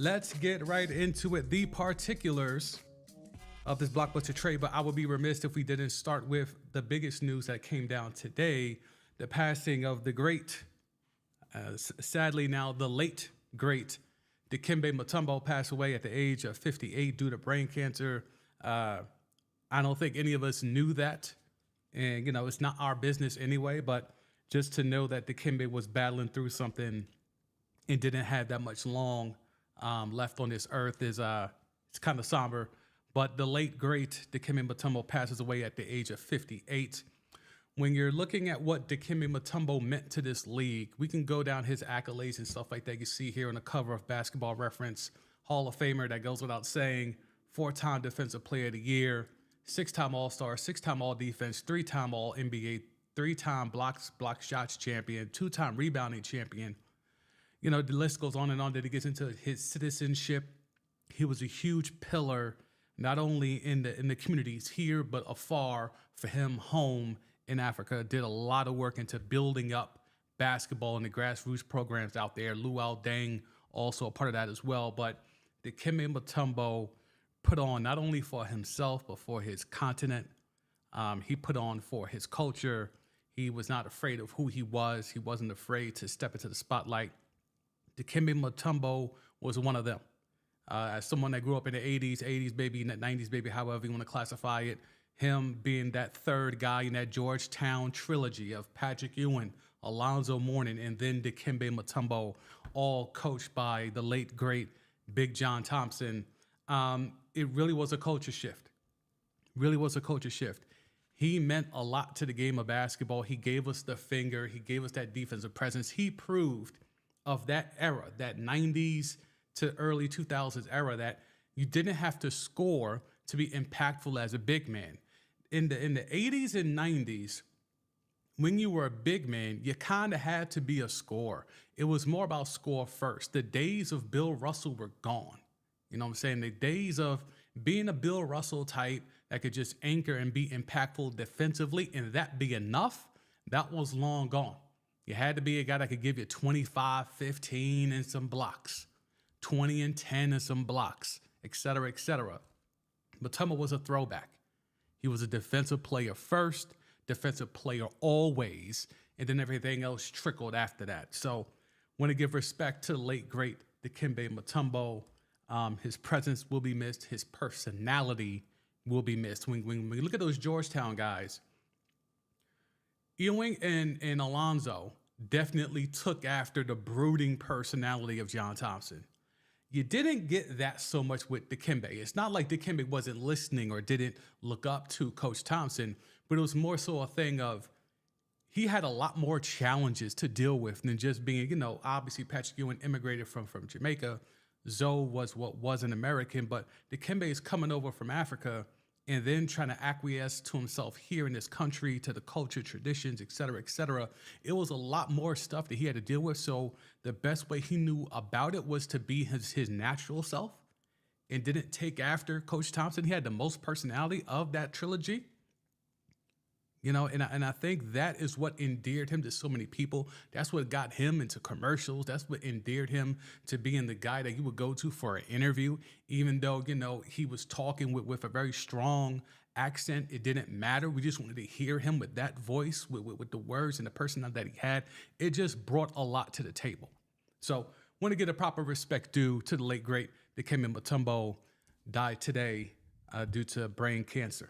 Let's get right into it. The particulars of this blockbuster trade, but I would be remiss if we didn't start with the biggest news that came down today, the passing of the great, sadly now the late great Dikembe Mutombo passed away at the age of 58 due to brain cancer. I don't think any of us knew that, and it's not our business anyway, but just to know that Dikembe was battling through something and didn't have that much long left on this earth is it's kind of somber. But the late great Dikembe Mutombo passes away at the age of 58. When you're looking at what Dikembe Mutombo meant to this league, we can go down his accolades and stuff like that. You see here on the cover of Basketball Reference, Hall of Famer, that goes without saying, 4-time Defensive Player of the Year, 6-time All-Star, 6-time All-Defense, 3-time All-NBA, 3-time block shots champion, 2-time rebounding champion. The list goes on and on. That he gets into his citizenship. He was a huge pillar, not only in the communities here, but afar for him home in Africa. Did a lot of work into building up basketball and the grassroots programs out there. Luau Deng also a part of that as well. But Dikembe Mutombo put on not only for himself, but for his continent. He put on for his culture. He was not afraid of who he was. He wasn't afraid to step into the spotlight. Dikembe Mutombo was one of them. As someone that grew up in the 80s baby, in the 90s baby, however you want to classify it, him being that third guy in that Georgetown trilogy of Patrick Ewing, Alonzo Mourning, and then Dikembe Mutombo, all coached by the late, great Big John Thompson. It really was a culture shift. Really was a culture shift. He meant a lot to the game of basketball. He gave us the finger. He gave us that defensive presence. He proved of that era, that 90s to early 2000s era, that you didn't have to score to be impactful as a big man. In the 80s and 90s, when you were a big man, you kind of had to be a scorer. It was more about score first. The days of Bill Russell were gone. You know what I'm saying? The days of being a Bill Russell type that could just anchor and be impactful defensively and that be enough, that was long gone. You had to be a guy that could give you 25, 15 and some blocks, 20 and 10 and some blocks, et cetera, et cetera. Mutombo was a throwback. He was a defensive player first, defensive player always, and then everything else trickled after that. So want to give respect to the late, great Dikembe Mutombo. His presence will be missed. His personality will be missed. When we look at those Georgetown guys, Ewing and Alonzo definitely took after the brooding personality of John Thompson. You didn't get that so much with Dikembe. It's not like Dikembe wasn't listening or didn't look up to Coach Thompson, but it was more so a thing of he had a lot more challenges to deal with than just being, obviously Patrick Ewing immigrated from Jamaica. Zoe was what was an American, but Dikembe is coming over from Africa and then trying to acquiesce to himself here in this country, to the culture, traditions, et cetera, et cetera. It was a lot more stuff that he had to deal with. So the best way he knew about it was to be his natural self and didn't take after Coach Thompson. He had the most personality of that trilogy. And I think that is what endeared him to so many people. That's what got him into commercials. That's what endeared him to being the guy that you would go to for an interview, even though, he was talking with a very strong accent. It didn't matter. We just wanted to hear him with that voice, with the words and the personality that he had. It just brought a lot to the table. So want to give a proper respect due to the late, great Dikembe Mutombo, died today due to brain cancer.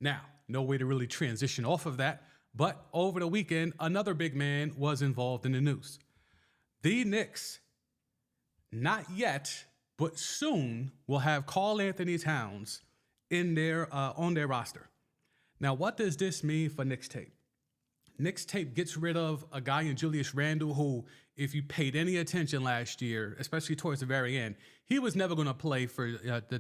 Now, no way to really transition off of that, but over the weekend, another big man was involved in the news. The Knicks, not yet, but soon, will have Karl Anthony Towns in their on their roster. Now, what does this mean for Knicks tape? Knicks tape gets rid of a guy in Julius Randle who, if you paid any attention last year, especially towards the very end, he was never going to play for the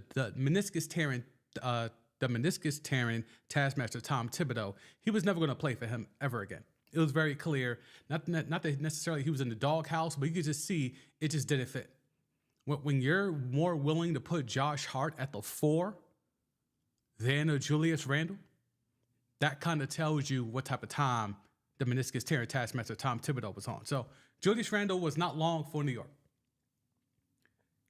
meniscus tearing taskmaster Tom Thibodeau. He was never going to play for him ever again. It was very clear. Not that necessarily he was in the doghouse, but you could just see it just didn't fit. When you're more willing to put Josh Hart at the 4 than a Julius Randle, that kind of tells you what type of time the meniscus tearing taskmaster Tom Thibodeau was on. So Julius Randle was not long for New York.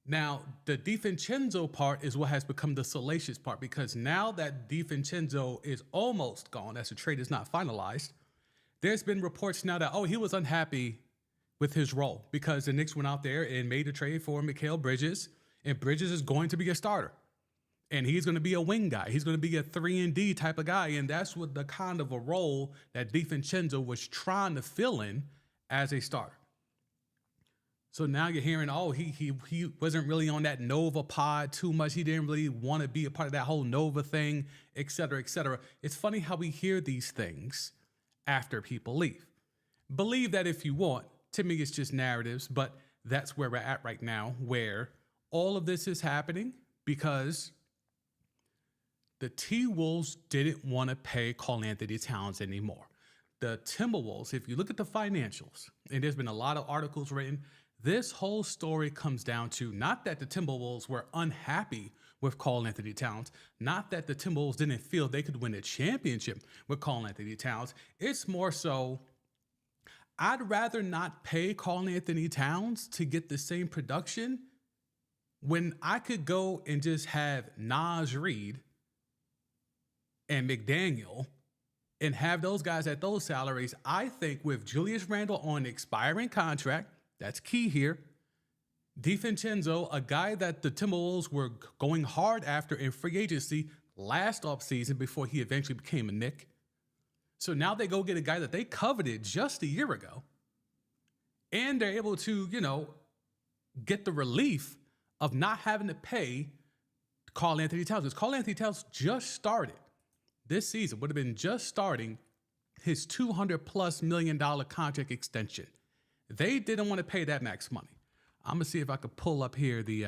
Now, the DiVincenzo part is what has become the salacious part, because now that DiVincenzo is almost gone, as the trade is not finalized, there's been reports now that, he was unhappy with his role because the Knicks went out there and made a trade for Mikal Bridges, and Bridges is going to be a starter. And he's going to be a wing guy. He's going to be a 3-and-D type of guy, and that's what the kind of a role that DiVincenzo was trying to fill in as a starter. So now you're hearing, he wasn't really on that Nova pod too much. He didn't really want to be a part of that whole Nova thing, et cetera, et cetera. It's funny how we hear these things after people leave. Believe that if you want. To me, it's just narratives, but that's where we're at right now, where all of this is happening because the T-Wolves didn't want to pay Karl Anthony Towns anymore. The Timberwolves, if you look at the financials, and there's been a lot of articles written, this whole story comes down to not that the Timberwolves were unhappy with Karl Anthony Towns, not that the Timberwolves didn't feel they could win a championship with Karl Anthony Towns. It's more so, I'd rather not pay Karl Anthony Towns to get the same production when I could go and just have Naj Reid and McDaniel and have those guys at those salaries. I think with Julius Randle on an expiring contract, that's key here. DiVincenzo, a guy that the Timberwolves were going hard after in free agency last offseason before he eventually became a Knick. So now they go get a guy that they coveted just a year ago. And they're able to, get the relief of not having to pay Karl Anthony Towns. Because Karl Anthony Towns just started this season, would have been just starting his $200+ million contract extension. They didn't want to pay that max money. I'm going to see if I could pull up here the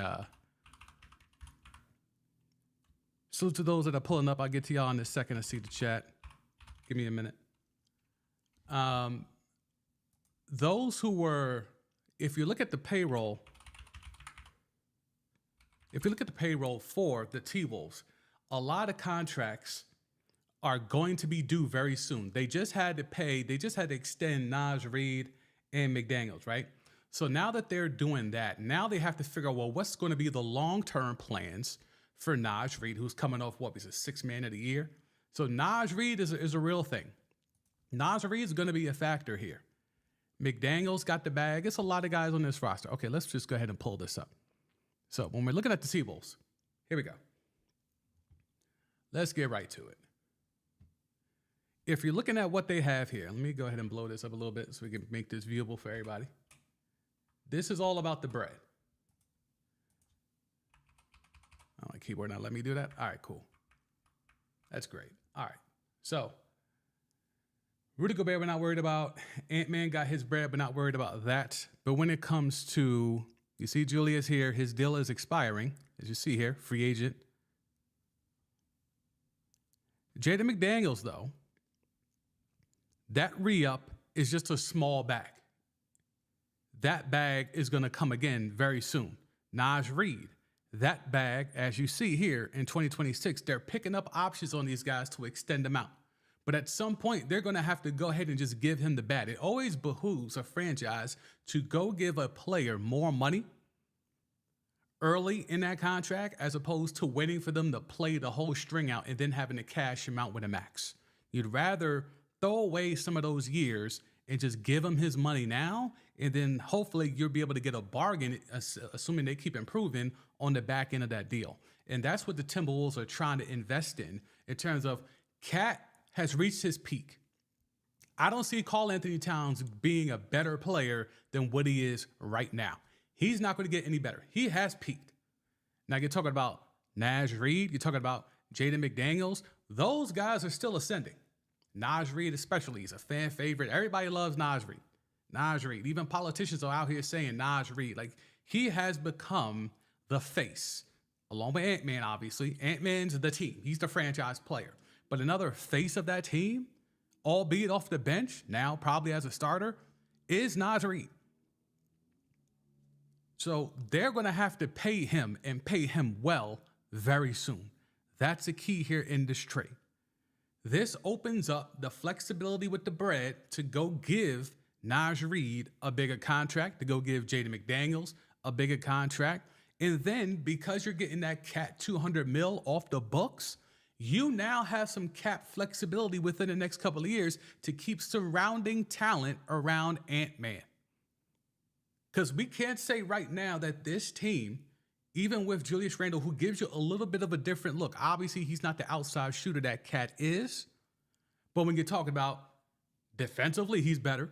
salute to those that are pulling up. I'll get to y'all in a second to see the chat. Give me a minute. Those who were, if you look at the payroll for the T-Wolves, a lot of contracts are going to be due very soon. They just had to extend Naj Reid and McDaniels, right? So now that they're doing that, now they have to figure out, what's going to be the long-term plans for Naj Reid, who's coming off, he's a 6th man of the year. So Naj Reid is a real thing. Naj Reid is going to be a factor here. McDaniels got the bag. It's a lot of guys on this roster. Okay, let's just go ahead and pull this up. So when we're looking at the T-Wolves, here we go. Let's get right to it. If you're looking at what they have here, let me go ahead and blow this up a little bit so we can make this viewable for everybody. This is all about the bread. Oh, my keyboard not let me do that? All right, cool. That's great. All right. So Rudy Gobert, we're not worried about. Ant-Man got his bread, but not worried about that. But when it comes to, you see Julius here, his deal is expiring, as you see here, free agent. Jaden McDaniels, though, that re-up is just a small bag. That bag is going to come again very soon. Naj Reid, that bag, as you see here in 2026, they're picking up options on these guys to extend them out. But at some point, they're going to have to go ahead and just give him the bat. It always behooves a franchise to go give a player more money early in that contract as opposed to waiting for them to play the whole string out and then having to cash him out with a max. You'd rather throw away some of those years and just give him his money now, and then hopefully you'll be able to get a bargain, assuming they keep improving on the back end of that deal. And that's what the Timberwolves are trying to invest in terms of Cat has reached his peak. I don't see Karl Anthony Towns being a better player than what he is right now. He's not going to get any better. He has peaked. Now you're talking about Naj Reid, you're talking about Jaden McDaniels. Those guys are still ascending. Naj Reid especially, he's a fan favorite. Everybody loves Naj Reid. Naj Reid. Even politicians are out here saying Naj Reid. Like, he has become the face, along with Ant-Man, obviously. Ant-Man's the team. He's the franchise player. But another face of that team, albeit off the bench, now probably as a starter, is Naj Reid. So they're going to have to pay him and pay him well very soon. That's the key here in this trade. This opens up the flexibility with the bread to go give Naj Reid a bigger contract, to go give Jaden McDaniels a bigger contract. And then because you're getting that cat 200 mil off the books, you now have some cap flexibility within the next couple of years to keep surrounding talent around Ant-Man. Because we can't say right now that this team, even with Julius Randle, who gives you a little bit of a different look, obviously he's not the outside shooter that Cat is, but when you're talking about defensively, he's better.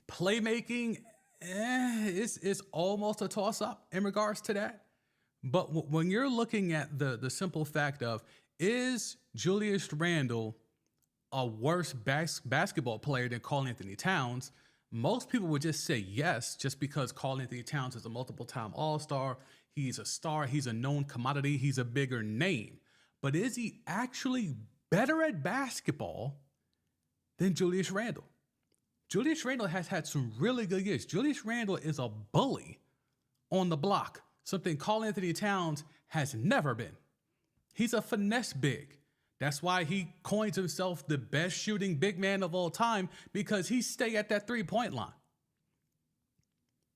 Playmaking, it's almost a toss-up in regards to that. But when you're looking at the simple fact of, is Julius Randle a worse basketball player than Karl Anthony Towns? Most people would just say yes, just because Karl Anthony Towns is a multiple-time All-Star. He's a star. He's a known commodity. He's a bigger name. But is he actually better at basketball than Julius Randle? Julius Randle has had some really good years. Julius Randle is a bully on the block, something Karl Anthony Towns has never been. He's a finesse big. That's why he coins himself the best shooting big man of all time, because he stay at that three-point line.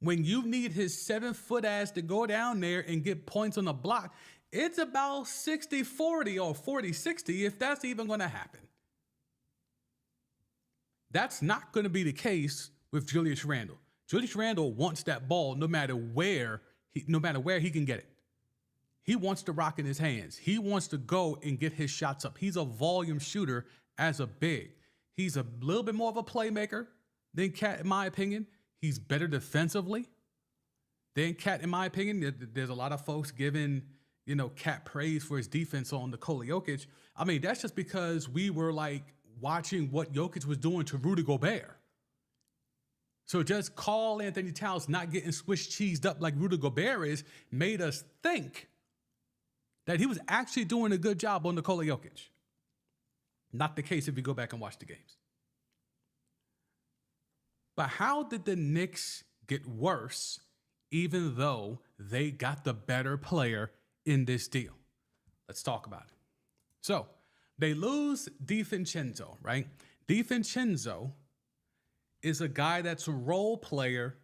When you need his 7-foot ass to go down there and get points on the block, it's about 60-40 or 40-60 if that's even going to happen. That's not going to be the case with Julius Randle. Julius Randle wants that ball no matter where he can get it. He wants the rock in his hands. He wants to go and get his shots up. He's a volume shooter as a big. He's a little bit more of a playmaker than Cat, in my opinion. He's better defensively than Cat, in my opinion. There's a lot of folks giving, Cat praise for his defense on Nikola Jokic. I mean, that's just because we were like watching what Jokic was doing to Rudy Gobert. So just Karl Anthony Towns not getting Swiss cheesed up like Rudy Gobert is made us think that he was actually doing a good job on Nikola Jokic. Not the case if you go back and watch the games. But how did the Knicks get worse even though they got the better player in this deal? Let's talk about it. So they lose DiVincenzo, right? DiVincenzo is a guy that's a role player,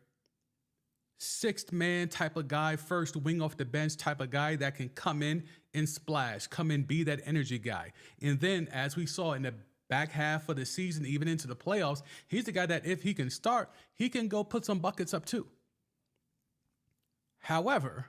sixth man type of guy, first wing off the bench type of guy that can come in and splash, come in, be that energy guy. And then as we saw in the back half of the season, even into the playoffs, he's the guy that if he can start, he can go put some buckets up too. However,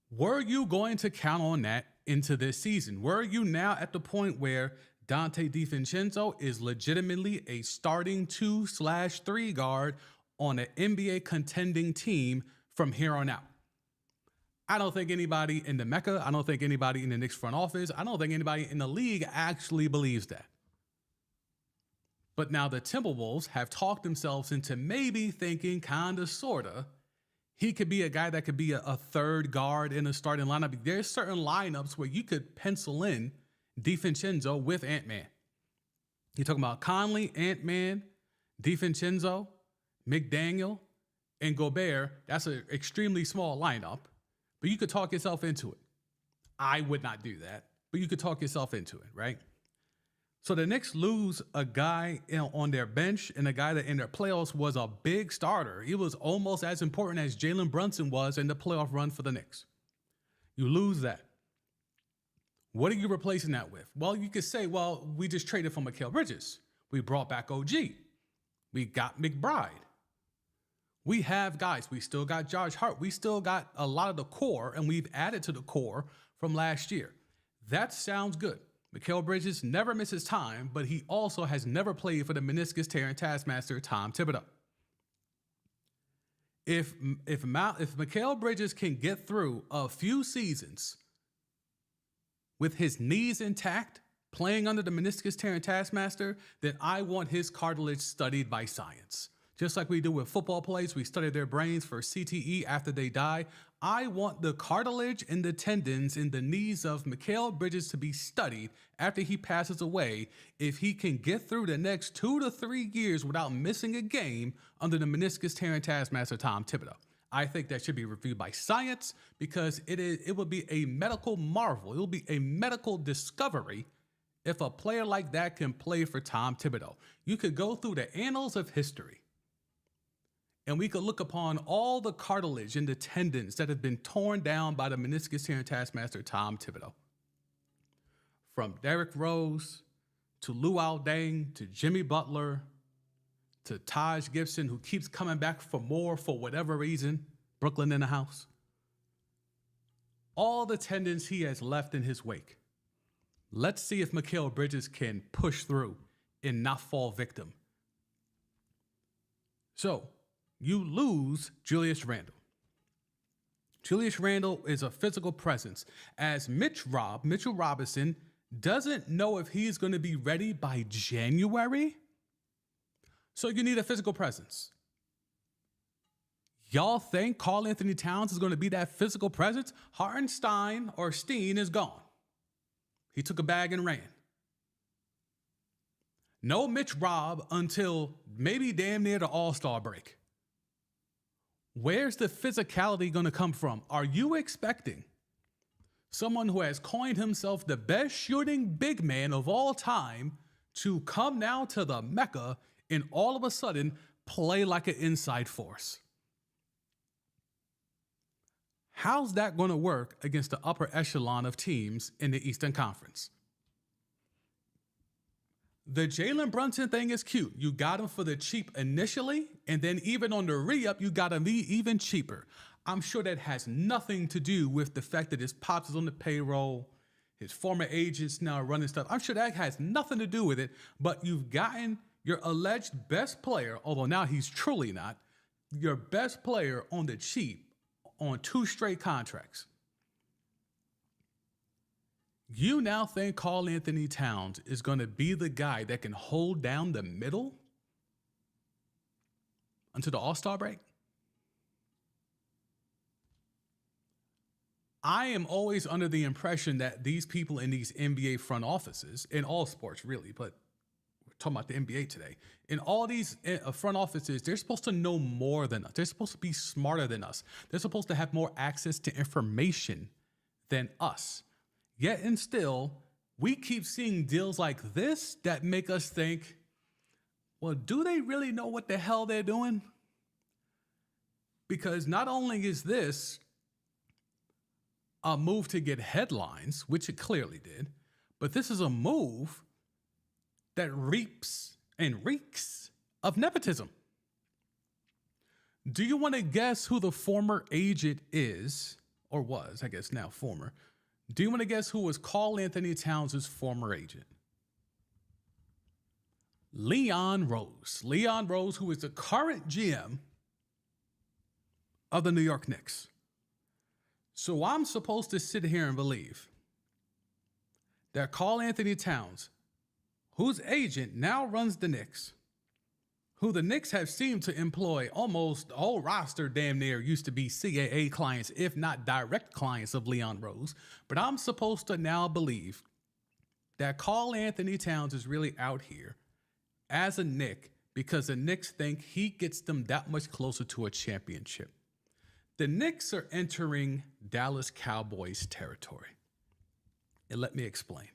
were you going to count on that into this season? Were you now at the point where Donte DiVincenzo is legitimately a starting 2/3 guard on an NBA contending team from here on out? I don't think anybody in the Mecca, I don't think anybody in the Knicks front office, I don't think anybody in the league actually believes that. But now the Timberwolves have talked themselves into maybe thinking kind of, sort of, he could be a guy that could be a third guard in a starting lineup. There's certain lineups where you could pencil in DiVincenzo with Ant-Man. You're talking about Conley, Ant-Man, DiVincenzo, McDaniel, and Gobert. That's an extremely small lineup, but you could talk yourself into it. I would not do that, but you could talk yourself into it, right? So the Knicks lose a guy on their bench and a guy that in their playoffs was a big starter. He was almost as important as Jalen Brunson was in the playoff run for the Knicks. You lose that. What are you replacing that with? Well, you could say, well, we just traded for Mikal Bridges. We brought back OG. We got McBride. We have guys. We still got Josh Hart. We still got a lot of the core, and we've added to the core from last year. That sounds good. Mikal Bridges never misses time, but he also has never played for the meniscus tearing taskmaster, Tom Thibodeau. If Mikal Bridges can get through a few seasons with his knees intact, playing under the meniscus tearing taskmaster, then I want his cartilage studied by science. Just like we do with football players, we study their brains for CTE after they die. I want the cartilage and the tendons in the knees of Mikal Bridges to be studied after he passes away if he can get through the next 2 to 3 years without missing a game under the meniscus tearing taskmaster, Tom Thibodeau. I think that should be reviewed by science because it would be a medical marvel. It will be a medical discovery if a player like that can play for Tom Thibodeau. You could go through the annals of history and we could look upon all the cartilage and the tendons that have been torn down by the meniscus tearing taskmaster Tom Thibodeau. From Derrick Rose to Luol Deng to Jimmy Butler to Taj Gibson, who keeps coming back for more for whatever reason, Brooklyn in the house. All the tendons he has left in his wake. Let's see if Mikal Bridges can push through and not fall victim. So, you lose Julius Randle. Julius Randle is a physical presence, as Mitchell Robinson, doesn't know if he's going to be ready by January. So you need a physical presence. Y'all think Karl Anthony Towns is going to be that physical presence? Hartenstein or Steen is gone. He took a bag and ran. No Mitch Rob until maybe damn near the All-Star break. Where's the physicality going to come from? Are you expecting someone who has coined himself the best shooting big man of all time to come now to the Mecca and all of a sudden play like an inside force? How's that going to work against the upper echelon of teams in the Eastern Conference? The Jalen Brunson thing is cute. You got him for the cheap initially, and then even on the re-up, you got him even cheaper. I'm sure that has nothing to do with the fact that his pops is on the payroll, his former agents now running stuff. I'm sure that has nothing to do with it, but you've gotten your alleged best player, although now he's truly not, your best player on the cheap on 2 straight contracts. You now think Karl Anthony Towns is going to be the guy that can hold down the middle until the All-Star break? I am always under the impression that these people in these NBA front offices, in all sports really, but we're talking about the NBA today, in all these front offices, they're supposed to know more than us. They're supposed to be smarter than us. They're supposed to have more access to information than us. Yet and still, we keep seeing deals like this that make us think, well, do they really know what the hell they're doing? Because not only is this a move to get headlines, which it clearly did, but this is a move that reaps and reeks of nepotism. Do you want to guess who the former agent is, or was, I guess now former? Do you want to guess who was Karl Anthony Towns' former agent? Leon Rose. Leon Rose, who is the current GM of the New York Knicks. So I'm supposed to sit here and believe that Karl Anthony Towns, whose agent now runs the Knicks, who the Knicks have seemed to employ almost the whole roster damn near used to be CAA clients, if not direct clients of Leon Rose. But I'm supposed to now believe that Karl Anthony Towns is really out here as a Knick because the Knicks think he gets them that much closer to a championship. The Knicks are entering Dallas Cowboys territory. And let me explain.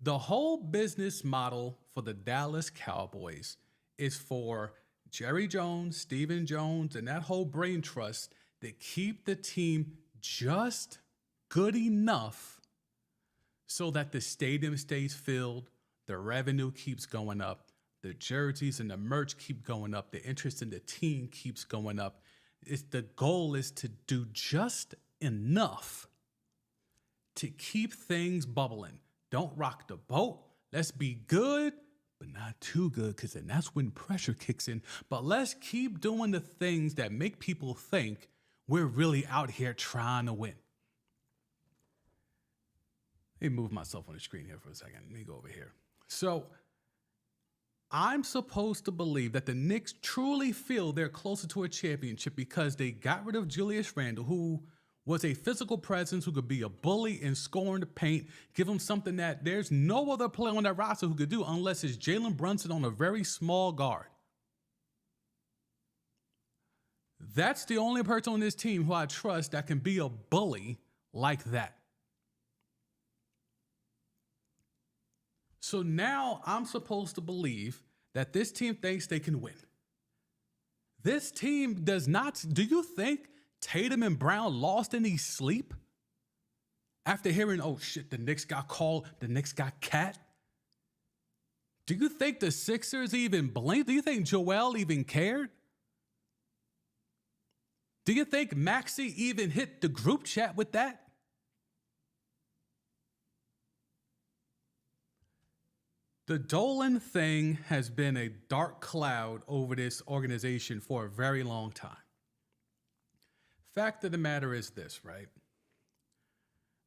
The whole business model for the Dallas Cowboys is for Jerry Jones, Stephen Jones, and that whole brain trust that keep the team just good enough so that the stadium stays filled, the revenue keeps going up, the jerseys and the merch keep going up, the interest in the team keeps going up. The goal is to do just enough to keep things bubbling. Don't rock the boat. Let's be good, but not too good, because then that's when pressure kicks in. But let's keep doing the things that make people think we're really out here trying to win. Let me move myself on the screen here for a second. Let me go over here. So I'm supposed to believe that the Knicks truly feel they're closer to a championship because they got rid of Julius Randle, who was a physical presence who could be a bully and score in the paint, give him something that there's no other player on that roster who could do unless it's Jalen Brunson on a very small guard. That's the only person on this team who I trust that can be a bully like that. So now I'm supposed to believe that this team thinks they can win. This team does not. Do you think Tatum and Brown lost any sleep after hearing, oh shit, the Knicks got called, the Knicks got cat? Do you think the Sixers even blinked? Do you think Joel even cared? Do you think Maxey even hit the group chat with that? The Dolan thing has been a dark cloud over this organization for a very long time. Fact of the matter is this, right?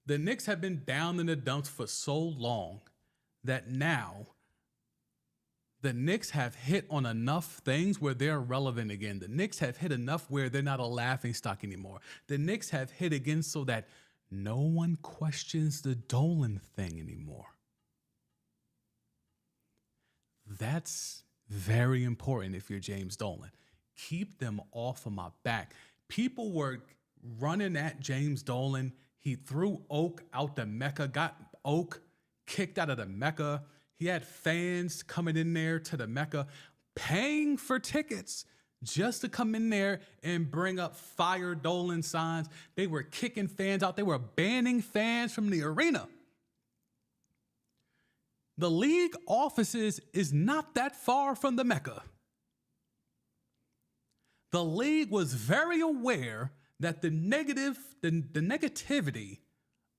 The Knicks have been down in the dumps for so long that now the Knicks have hit on enough things where they're relevant again. The Knicks have hit enough where they're not a laughingstock anymore. The Knicks have hit again so that no one questions the Dolan thing anymore. That's very important if you're James Dolan. Keep them off of my back. People were running at James Dolan. He threw Oak out the Mecca, got Oak kicked out of the Mecca. He had fans coming in there to the Mecca, paying for tickets just to come in there and bring up Fire Dolan signs. They were kicking fans out. They were banning fans from the arena. The league offices is not that far from the Mecca. The league was very aware that the negativity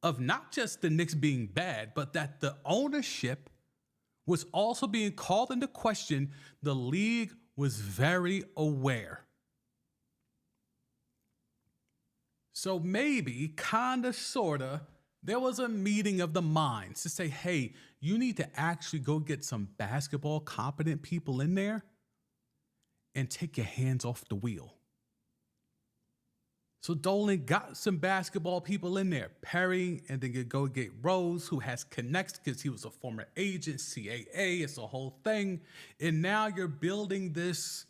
of not just the Knicks being bad, but that the ownership was also being called into question. The league was very aware. So maybe, kinda, sorta, there was a meeting of the minds to say, hey, you need to actually go get some basketball competent people in there and take your hands off the wheel. So Dolan got some basketball people in there, Perry, and then you go get Rose, who has connects because he was a former agent, CAA, it's a whole thing. And now you're building this,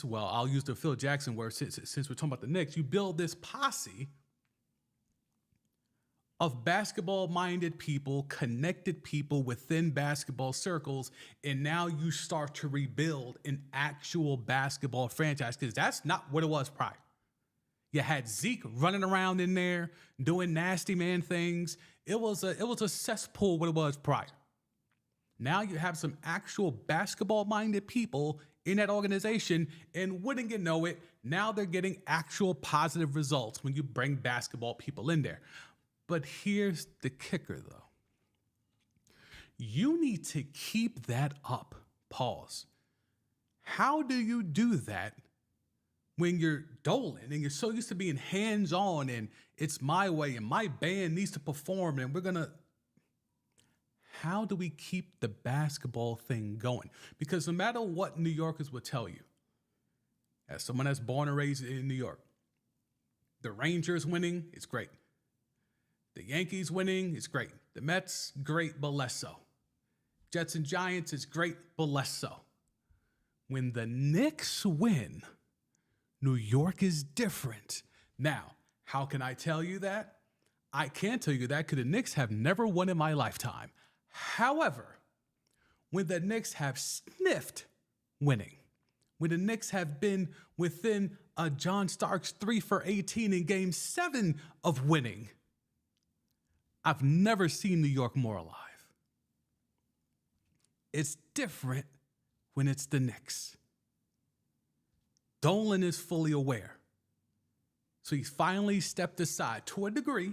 well, I'll use the Phil Jackson word since we're talking about the Knicks. You build this posse of basketball-minded people, connected people within basketball circles, and now you start to rebuild an actual basketball franchise, because that's not what it was prior. You had Zeke running around in there doing nasty man things. It was a cesspool what it was prior. Now you have some actual basketball-minded people in that organization, and wouldn't you know it, now they're getting actual positive results when you bring basketball people in there. But here's the kicker, though. You need to keep that up. Pause. How do you do that when you're Dolan and you're so used to being hands-on and it's my way and my band needs to perform and we're going to... How do we keep the basketball thing going? Because no matter what New Yorkers will tell you, as someone that's born and raised in New York, the Rangers winning, it's great. The Yankees winning is great. The Mets, great, but less so. Jets and Giants is great, but less so. When the Knicks win, New York is different. Now, how can I tell you that? I can't tell you that because the Knicks have never won in my lifetime. However, when the Knicks have sniffed winning, when the Knicks have been within a John Starks 3 for 18 in Game 7 of winning, I've never seen New York more alive. It's different when it's the Knicks. Dolan is fully aware. So he's finally stepped aside to a degree.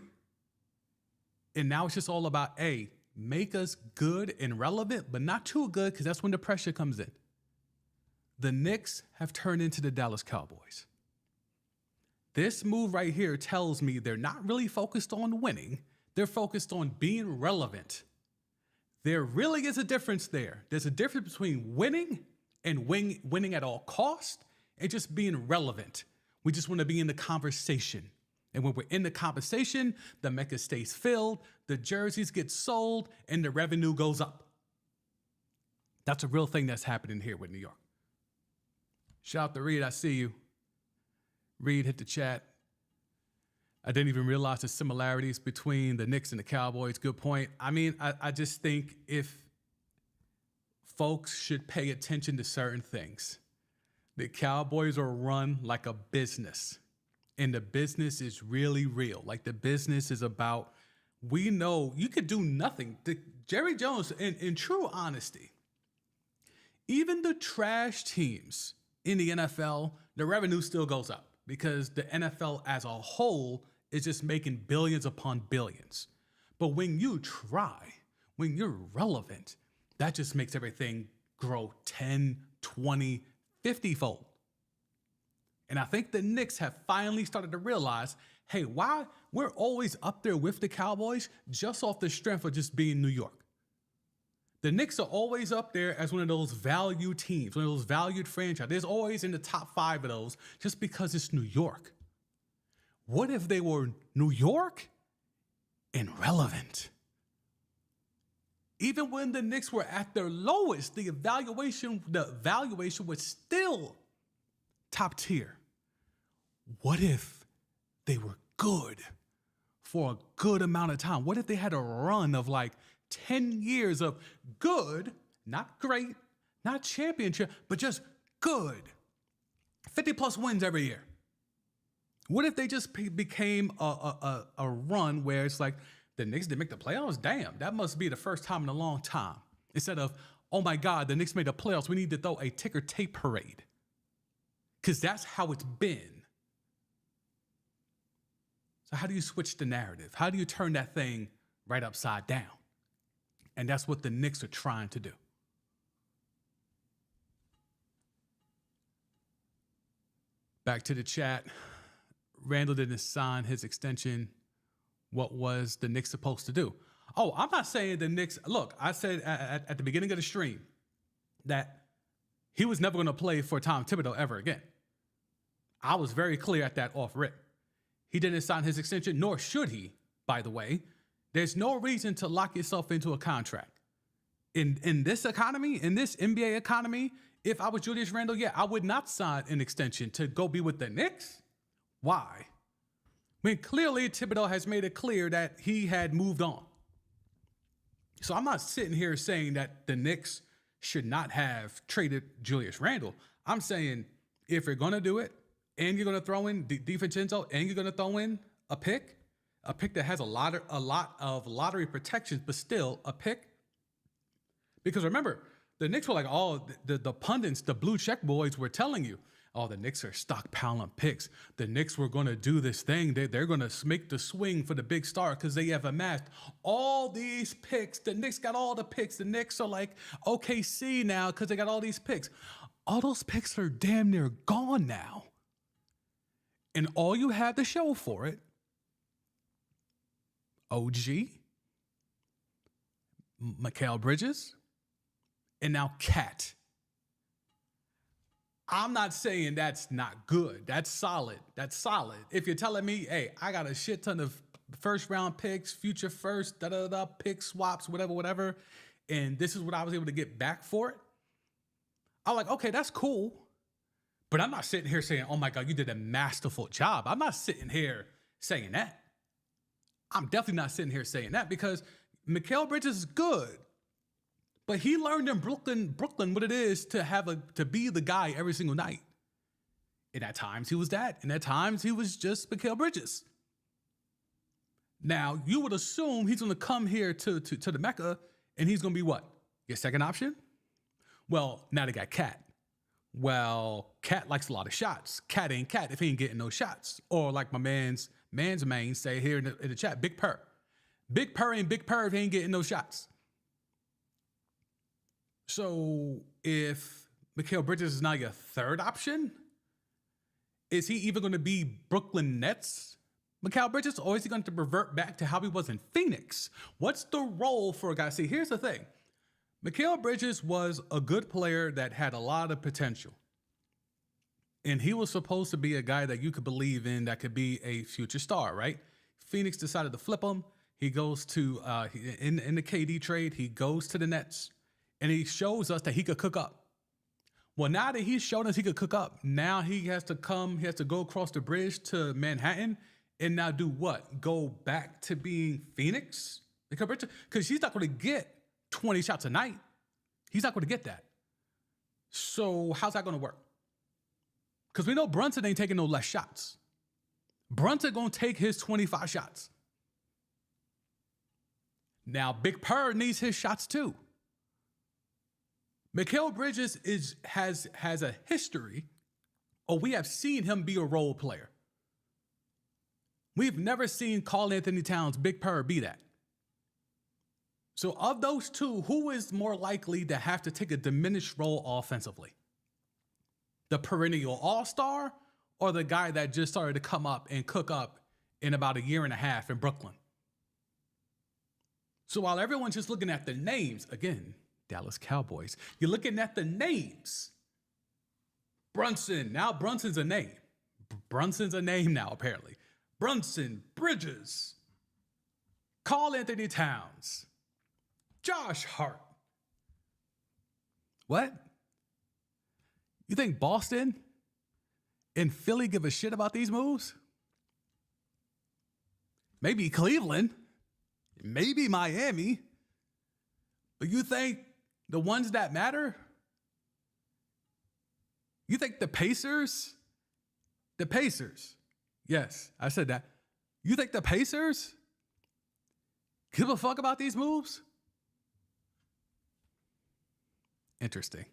And now it's just all about, A, make us good and relevant, but not too good, because that's when the pressure comes in. The Knicks have turned into the Dallas Cowboys. This move right here tells me they're not really focused on winning. They're focused on being relevant. There really is a difference there. There's a difference between winning and winning at all costs and just being relevant. We just want to be in the conversation. And when we're in the conversation, the Mecca stays filled, the jerseys get sold, and the revenue goes up. That's a real thing that's happening here with New York. Shout out to Reed, I see you. Reed, hit the chat. I didn't even realize the similarities between the Knicks and the Cowboys. Good point. I mean, I just think if folks should pay attention to certain things, The Cowboys are run like a business, and the business is really real. Like the business is about, we know you could do nothing. Jerry Jones, in true honesty, even the trash teams in the NFL, the revenue still goes up because the NFL as a whole is just making billions upon billions. But when you try, when you're relevant, that just makes everything grow 10, 20, 50-fold. And I think the Knicks have finally started to realize, hey, why we're always up there with the Cowboys just off the strength of just being New York. The Knicks are always up there as one of those valued teams, one of those valued franchises. There's always in the top 5 of those just because it's New York. What if they were New York and relevant? Even when the Knicks were at their lowest, the valuation was still top tier. What if they were good for a good amount of time? What if they had a run of like 10 years of good, not great, not championship, but just good, 50 plus wins every year? What if they just became a run where it's like the Knicks didn't make the playoffs? Damn, that must be the first time in a long time. Instead of, oh my God, the Knicks made the playoffs, we need to throw a ticker tape parade. Because that's how it's been. So how do you switch the narrative? How do you turn that thing right upside down? And that's what the Knicks are trying to do. Back to the chat. Randle didn't sign his extension. What was the Knicks supposed to do? Oh, I'm not saying the Knicks. Look, I said at the beginning of the stream that he was never going to play for Tom Thibodeau ever again. I was very clear at that off rip. He didn't sign his extension, nor should he, by the way. There's no reason to lock yourself into a contract. In this economy, in this NBA economy, if I was Julius Randle, yeah, I would not sign an extension to go be with the Knicks. Why? I mean, clearly Thibodeau has made it clear that he had moved on. So I'm not sitting here saying that the Knicks should not have traded Julius Randle. I'm saying if you're going to do it and you're going to throw in DiVincenzo and you're going to throw in a pick that has a lot of lottery protections, but still a pick. Because remember, the Knicks were like, oh, the pundits, the blue check boys were telling you, oh, the Knicks are stockpiling picks. The Knicks were going to do this thing. They're going to make the swing for the big star because they have amassed all these picks. The Knicks got all the picks. The Knicks are like OKC now because they got all these picks. All those picks are damn near gone now. And all you had to show for it, OG, Mikal Bridges, and now Cat. I'm not saying that's not good. That's solid. That's solid. If you're telling me, hey, I got a shit ton of first round picks, future first, pick swaps, whatever, and this is what I was able to get back for it, I'm like, okay, that's cool. But I'm not sitting here saying, oh my God, you did a masterful job. I'm not sitting here saying that. I'm definitely not sitting here saying that because Mikal Bridges is good. But he learned in Brooklyn what it is to be the guy every single night. And at times he was that. And at times he was just Mikal Bridges. Now, you would assume he's going to come here to the Mecca and he's going to be what? Your second option? Well, now they got Cat. Well, Cat likes a lot of shots. Cat ain't Cat if he ain't getting no shots. Or like my man's main say here in the chat, Big Purr. Big Purr ain't Big Purr if he ain't getting no shots. So if Mikal Bridges is now your third option, is he even going to be Brooklyn Nets Mikal Bridges, or is he going to revert back to how he was in Phoenix? What's the role for a guy? See, here's the thing. Mikal Bridges was a good player that had a lot of potential. And he was supposed to be a guy that you could believe in that could be a future star, right? Phoenix decided to flip him. He goes to, in the KD trade, he goes to the Nets. And he shows us that he could cook up. Well, now that he's shown us he could cook up, now he has to go across the bridge to Manhattan and now do what? Go back to being Phoenix? Because he's not going to get 20 shots a night. He's not going to get that. So how's that going to work? Because we know Brunson ain't taking no less shots. Brunson going to take his 25 shots. Now, Big Purr needs his shots too. Mikal Bridges has a history, or we have seen him be a role player. We've never seen Karl Anthony Towns, Big Purr, be that. So of those two, who is more likely to have to take a diminished role offensively? The perennial all-star or the guy that just started to come up and cook up in about a year and a half in Brooklyn? So while everyone's just looking at the names, again, Dallas Cowboys, you're looking at the names. Brunson, now Brunson's a name. Brunson's a name now, apparently. Brunson, Bridges, Karl Anthony Towns, Josh Hart. What? You think Boston and Philly give a shit about these moves? Maybe Cleveland, maybe Miami, but you think the ones that matter? You think the Pacers? The Pacers. Yes, I said that. You think the Pacers give a fuck about these moves? Interesting.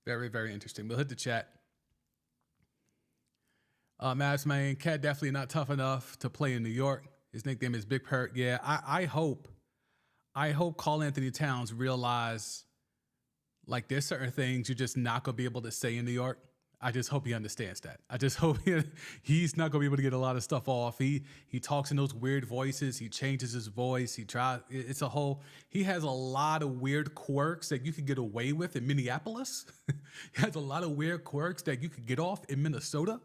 Very, very interesting. We'll hit the chat. Mavs man, Cat definitely not tough enough to play in New York. His nickname is Big Purr. Yeah, I hope Karl Anthony Towns realize like there's certain things you're just not gonna be able to say in New York. I just hope he understands that. I just hope he's not gonna be able to get a lot of stuff off. He talks in those weird voices. He changes his voice. He has a lot of weird quirks that you could get away with in Minneapolis. He has a lot of weird quirks that you could get off in Minnesota.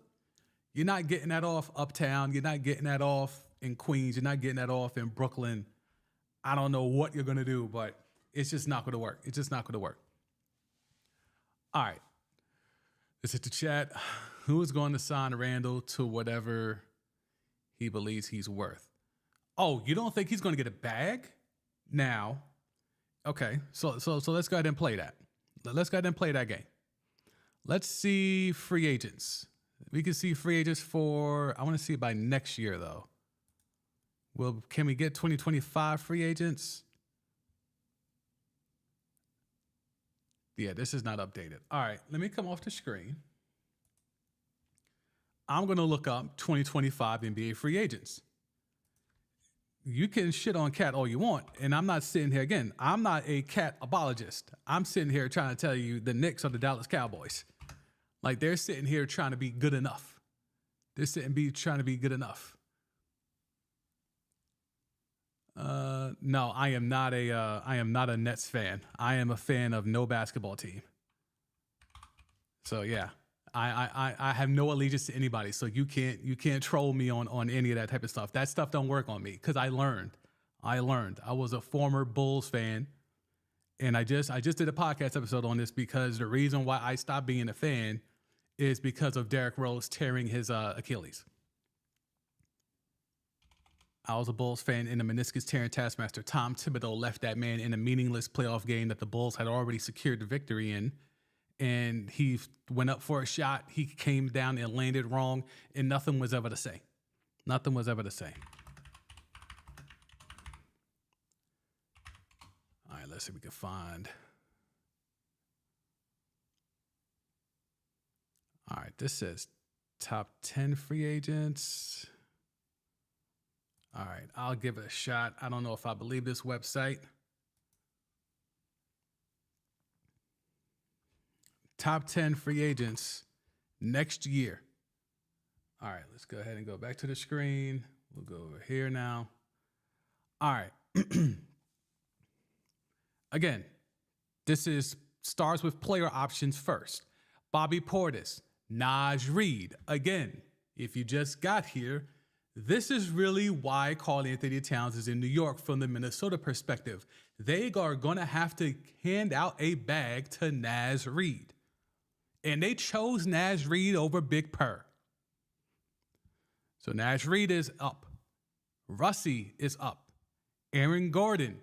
You're not getting that off uptown. You're not getting that off in Queens. You're not getting that off in Brooklyn. I don't know what you're gonna do, but it's just not gonna work. It's just not gonna work. All right. Let's hit the chat. Who is going to sign Randle to whatever he believes he's worth? Oh, you don't think he's going to get a bag now? Okay, so let's go ahead and play that. Let's go ahead and play that game. Let's see free agents. We can see free agents for, I want to see it by next year though. Can we get 2025 free agents? Yeah, this is not updated. All right, let me come off the screen. I'm going to look up 2025 NBA free agents. You can shit on Cat all you want, and I'm not sitting here, again, I'm not a Cat apologist. I'm sitting here trying to tell you the Knicks are the Dallas Cowboys. Like, they're sitting here trying to be good enough. They're trying to be good enough. No, I am not a Nets fan. I am a fan of no basketball team. So yeah, I have no allegiance to anybody. So you can't troll me on any of that type of stuff. That stuff don't work on me because I learned. I was a former Bulls fan, and I just did a podcast episode on this because the reason why I stopped being a fan is because of Derrick Rose tearing his Achilles. I was a Bulls fan in the meniscus tearing taskmaster. Tom Thibodeau left that man in a meaningless playoff game that the Bulls had already secured the victory in. And he went up for a shot. He came down and landed wrong, and nothing was ever the same. Nothing was ever the same. All right, let's see if we can find. All right, this says top 10 free agents. All right, I'll give it a shot. I don't know if I believe this website. Top 10 free agents next year. All right, let's go ahead and go back to the screen. We'll go over here now. All right. Again, this starts with player options first. Bobby Portis, Naj Reid. Again, if you just got here, this is really why Karl Anthony Towns is in New York from the Minnesota perspective. They are going to have to hand out a bag to Naz Reid. And they chose Naz Reid over Big Purr. So Naz Reid is up. Russie is up. Aaron Gordon.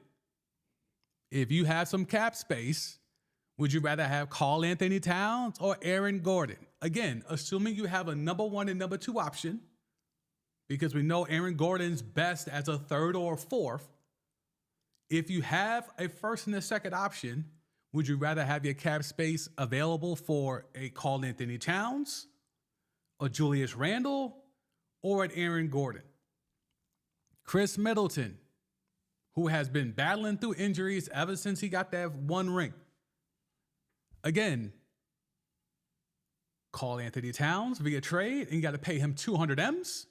If you have some cap space, Would you rather have Karl Anthony Towns or Aaron Gordon? Again, assuming you have a number one and number two option, because we know Aaron Gordon's best as a third or fourth. If you have a first and a second option, would you rather have your cap space available for a Karl Anthony Towns, a Julius Randle, or an Aaron Gordon? Chris Middleton, who has been battling through injuries ever since he got that one ring. Again, Karl Anthony Towns via trade, and you got to pay him 200 M's.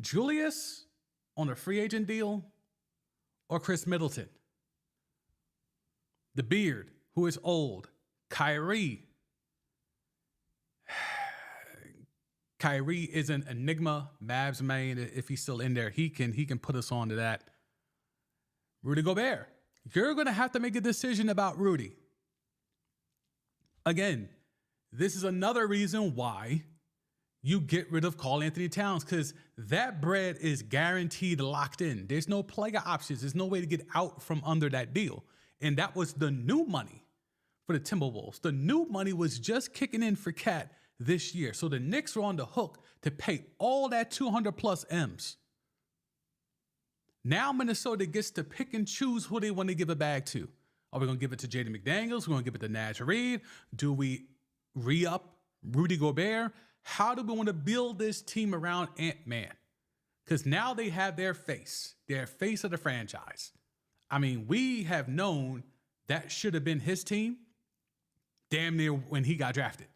Julius on a free agent deal, or Chris Middleton. The beard, who is old. Kyrie. Kyrie is an enigma. Mavs main, if he's still in there, he can put us on to that. Rudy Gobert. You're going to have to make a decision about Rudy. Again, this is another reason why you get rid of Karl Anthony Towns, because that bread is guaranteed locked in. There's no player options. There's no way to get out from under that deal. And that was the new money for the Timberwolves. The new money was just kicking in for Cat this year. So the Knicks were on the hook to pay all that 200 plus M's. Now Minnesota gets to pick and choose who they want to give a bag to. Are we going to give it to Jaden McDaniels? We're going to give it to Nash Reed? Do we re-up Rudy Gobert? How do we want to build this team around Ant-Man? Because now they have their face of the franchise. I mean, we have known that should have been his team damn near when he got drafted.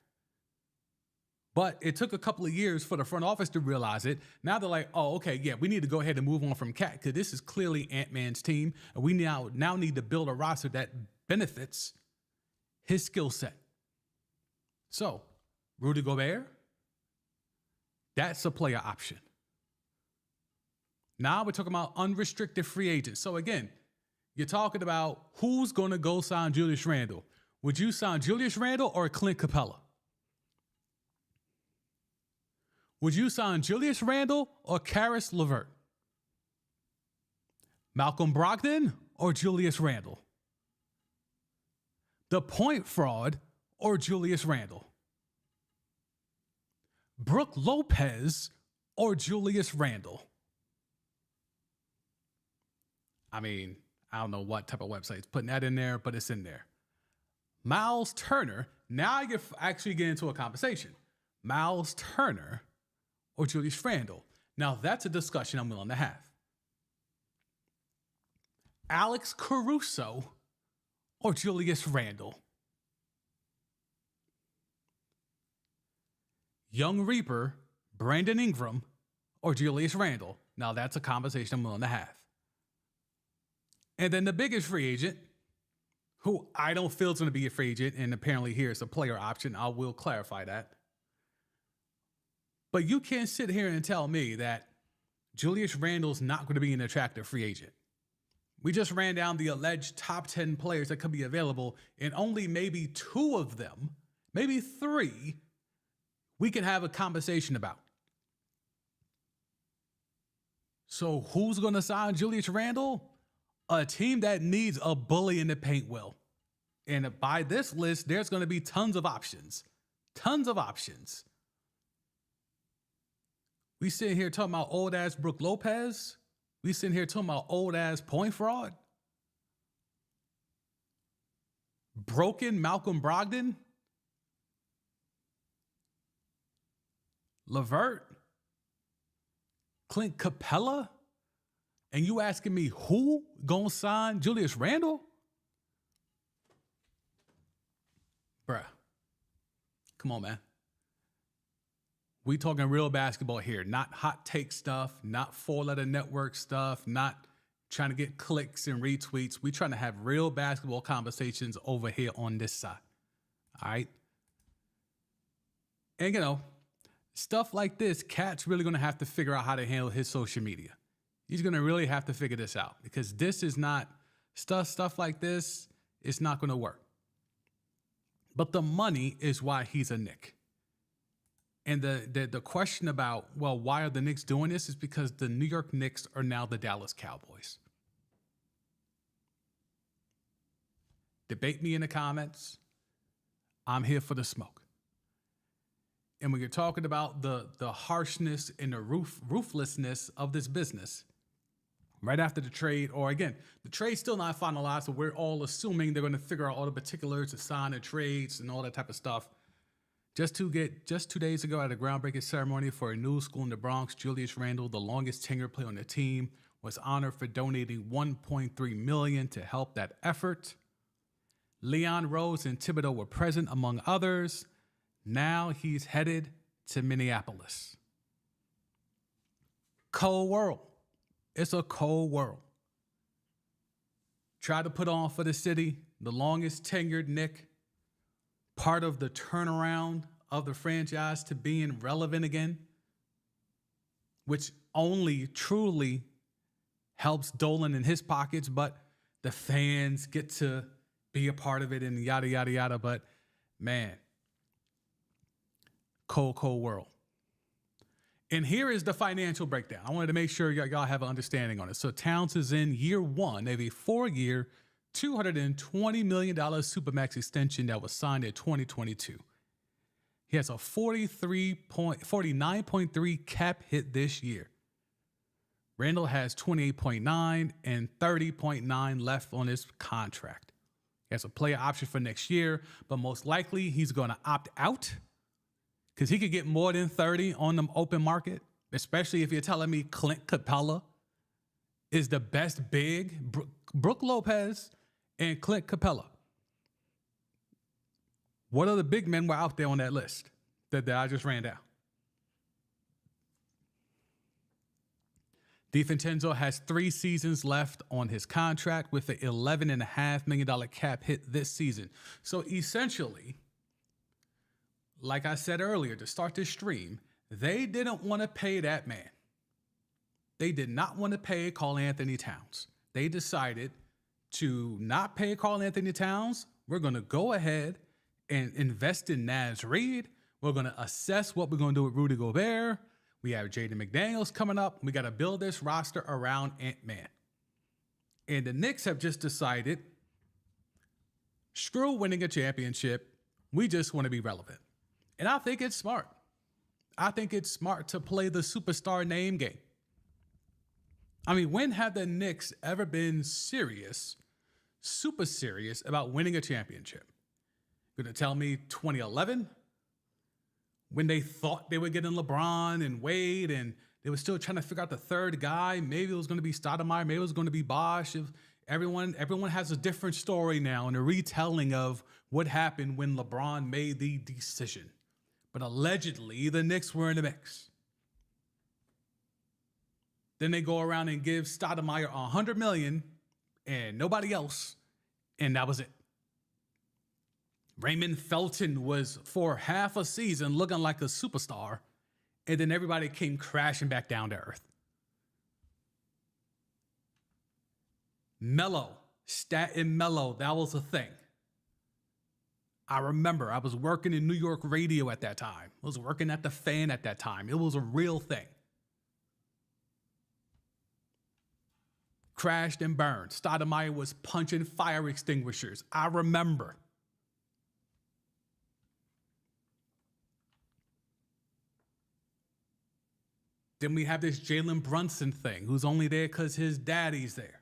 But it took a couple of years for the front office to realize it. Now they're like, oh, okay, yeah, we need to go ahead and move on from Cat, because this is clearly Ant-Man's team. And we now need to build a roster that benefits his skill set. So, Rudy Gobert, that's a player option. Now we're talking about unrestricted free agents. So again, you're talking about who's going to go sign Julius Randle. Would you sign Julius Randle or Clint Capella? Would you sign Julius Randle or Karis LeVert? Malcolm Brogdon or Julius Randle? The point fraud or Julius Randle? Brook Lopez or Julius Randle? I mean, I don't know what type of website's putting that in there, but it's in there. Miles Turner. Now you actually get into a conversation. Miles Turner or Julius Randle. Now that's a discussion I'm willing to have. Alex Caruso or Julius Randle? Young Reaper, Brandon Ingram, or Julius Randle? Now that's a conversation I'm willing to have. And then the biggest free agent, who I don't feel is going to be a free agent, and apparently here is a player option. I will clarify that. But you can't sit here and tell me that Julius Randle's not going to be an attractive free agent. We just ran down the alleged top 10 players that could be available, and only maybe 2 of them, maybe 3, we can have a conversation about. So who's going to sign Julius Randle? A team that needs a bully in the paint will. And by this list, there's going to be tons of options. Tons of options. We sitting here talking about old-ass Brook Lopez. We sitting here talking about old-ass point fraud. Broken Malcolm Brogdon. LeVert. Clint Capella. And you asking me who gonna sign Julius Randle? Bruh. Come on, man. We talking real basketball here, not hot take stuff, not 4-letter network stuff, not trying to get clicks and retweets. We trying to have real basketball conversations over here on this side. All right? And, you know, stuff like this, Cat's really going to have to figure out how to handle his social media. He's going to really have to figure this out, because this is not stuff like this. It's not going to work. But the money is why he's a Knick. And the question about, well, why are the Knicks doing this is because the New York Knicks are now the Dallas Cowboys. Debate me in the comments. I'm here for the smoke. And when you're talking about the harshness and the ruthlessness of this business, right after the trade, or again, the trade's still not finalized, so we're all assuming they're going to figure out all the particulars to sign the trades and all that type of stuff. Just 2 days ago at a groundbreaking ceremony for a new school in the Bronx, Julius Randle, the longest tenured player on the team, was honored for donating $1.3 million to help that effort. Leon Rose and Thibodeau were present, among others. Now he's headed to Minneapolis. Cold world. It's a cold world. Tried to put on for the city, the longest tenured Knick, part of the turnaround of the franchise to being relevant again, which only truly helps Dolan in his pockets, but the fans get to be a part of it and yada, yada, yada. But man, cold world. And here is the financial breakdown. I wanted to make sure y'all have an understanding on it. So Towns is in year one. They have a 4-year, $220 million Supermax extension that was signed in 2022. He has a 49.3 cap hit this year. Randle has 28.9 and 30.9 left on his contract. He has a player option for next year, but most likely he's going to opt out because he could get more than 30 on the open market, especially if you're telling me Clint Capella is the best big. Brook Lopez and Clint Capella. What other big men were out there on that list that I just ran down? DiVincenzo has 3 seasons left on his contract with an $11.5 million cap hit this season. So essentially, like I said earlier to start this stream, they didn't want to pay that man. They did not want to pay Karl Anthony Towns. They decided to not pay Karl Anthony Towns. We're going to go ahead and invest in Naz Reid. We're going to assess what we're going to do with Rudy Gobert. We have Jaden McDaniels coming up. We got to build this roster around Ant-Man. And the Knicks have just decided, screw winning a championship. We just want to be relevant. And I think it's smart. I think it's smart to play the superstar name game. I mean, when have the Knicks ever been serious, super serious about winning a championship? You're going to tell me 2011? When they thought they were getting LeBron and Wade and they were still trying to figure out the third guy. Maybe it was going to be Stoudemire. Maybe it was going to be Bosch. If everyone has a different story now and a retelling of what happened when LeBron made the decision. But allegedly, the Knicks were in the mix. Then they go around and give Stoudemire $100 million and nobody else, and that was it. Raymond Felton was for half a season looking like a superstar, and then everybody came crashing back down to earth. Melo, Stat and Melo, that was a thing. I remember I was working in New York radio at that time. I was working at the Fan at that time. It was a real thing. Crashed and burned. Stoudemire was punching fire extinguishers. I remember. Then we have this Jalen Brunson thing, who's only there because his daddy's there.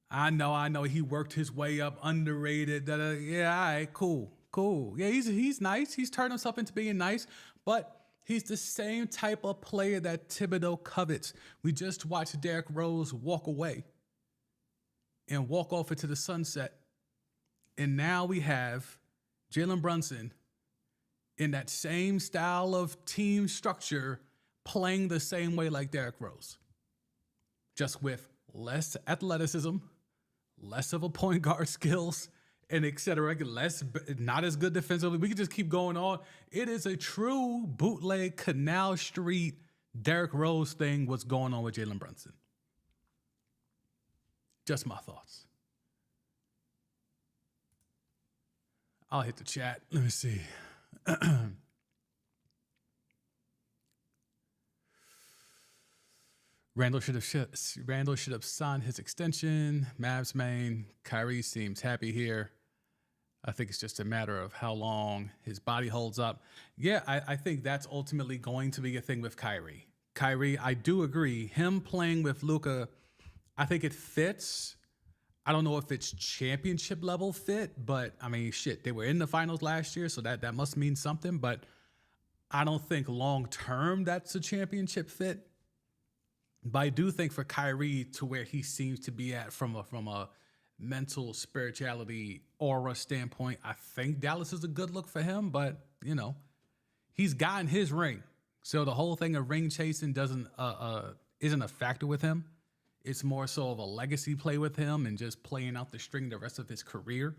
I know. He worked his way up, underrated. Yeah, all right, cool. Yeah, he's nice. He's turned himself into being nice, but he's the same type of player that Thibodeau covets. We just watched Derrick Rose walk away and walk off into the sunset. And now we have Jalen Brunson in that same style of team structure, playing the same way like Derrick Rose, just with less athleticism, less of a point guard skills, and et cetera, not as good defensively. We can just keep going on. It is a true bootleg Canal Street Derrick Rose thing, what's going on with Jalen Brunson. Just my thoughts. I'll hit the chat. Let me see. Randle should have signed his extension. Mavs main. Kyrie seems happy here. I think it's just a matter of how long his body holds up. Yeah, I think that's ultimately going to be a thing with Kyrie. Kyrie, I do agree. Him playing with Luka, I think it fits. I don't know if it's championship level fit, but I mean, shit, they were in the finals last year, so that must mean something. But I don't think long term that's a championship fit. But I do think for Kyrie to where he seems to be at from a mental spirituality aura standpoint, I think Dallas is a good look for him. But you know, he's gotten his ring, so the whole thing of ring chasing isn't a factor with him. It's more so of a legacy play with him and just playing out the string the rest of his career.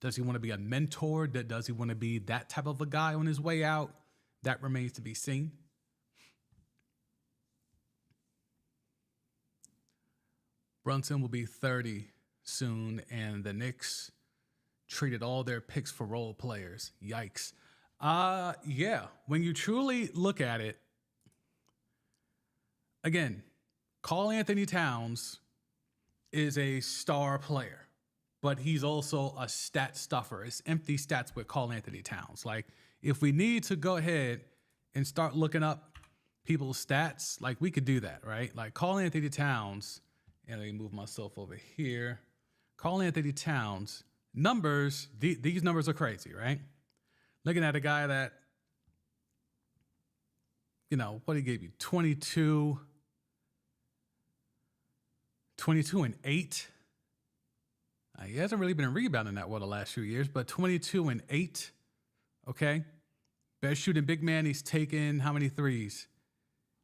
Does he want to be a mentor? Does he want to be that type of a guy on his way out? That remains to be seen. Brunson will be 30 soon, and the Knicks traded all their picks for role players. Yikes. Yeah, when you truly look at it, again, Karl Anthony Towns is a star player, but he's also a stat stuffer. It's empty stats with Karl Anthony Towns. Like, if we need to go ahead and start looking up people's stats, like, we could do that, right? Like, Karl Anthony Towns, and let me move myself over here. Karl Anthony Towns, numbers, these numbers are crazy, right? Looking at a guy that, you know, what he gave you, 22 and 8. He hasn't really been rebounding that well the last few years, but 22 and 8. Okay. Best shooting big man. He's taken how many threes?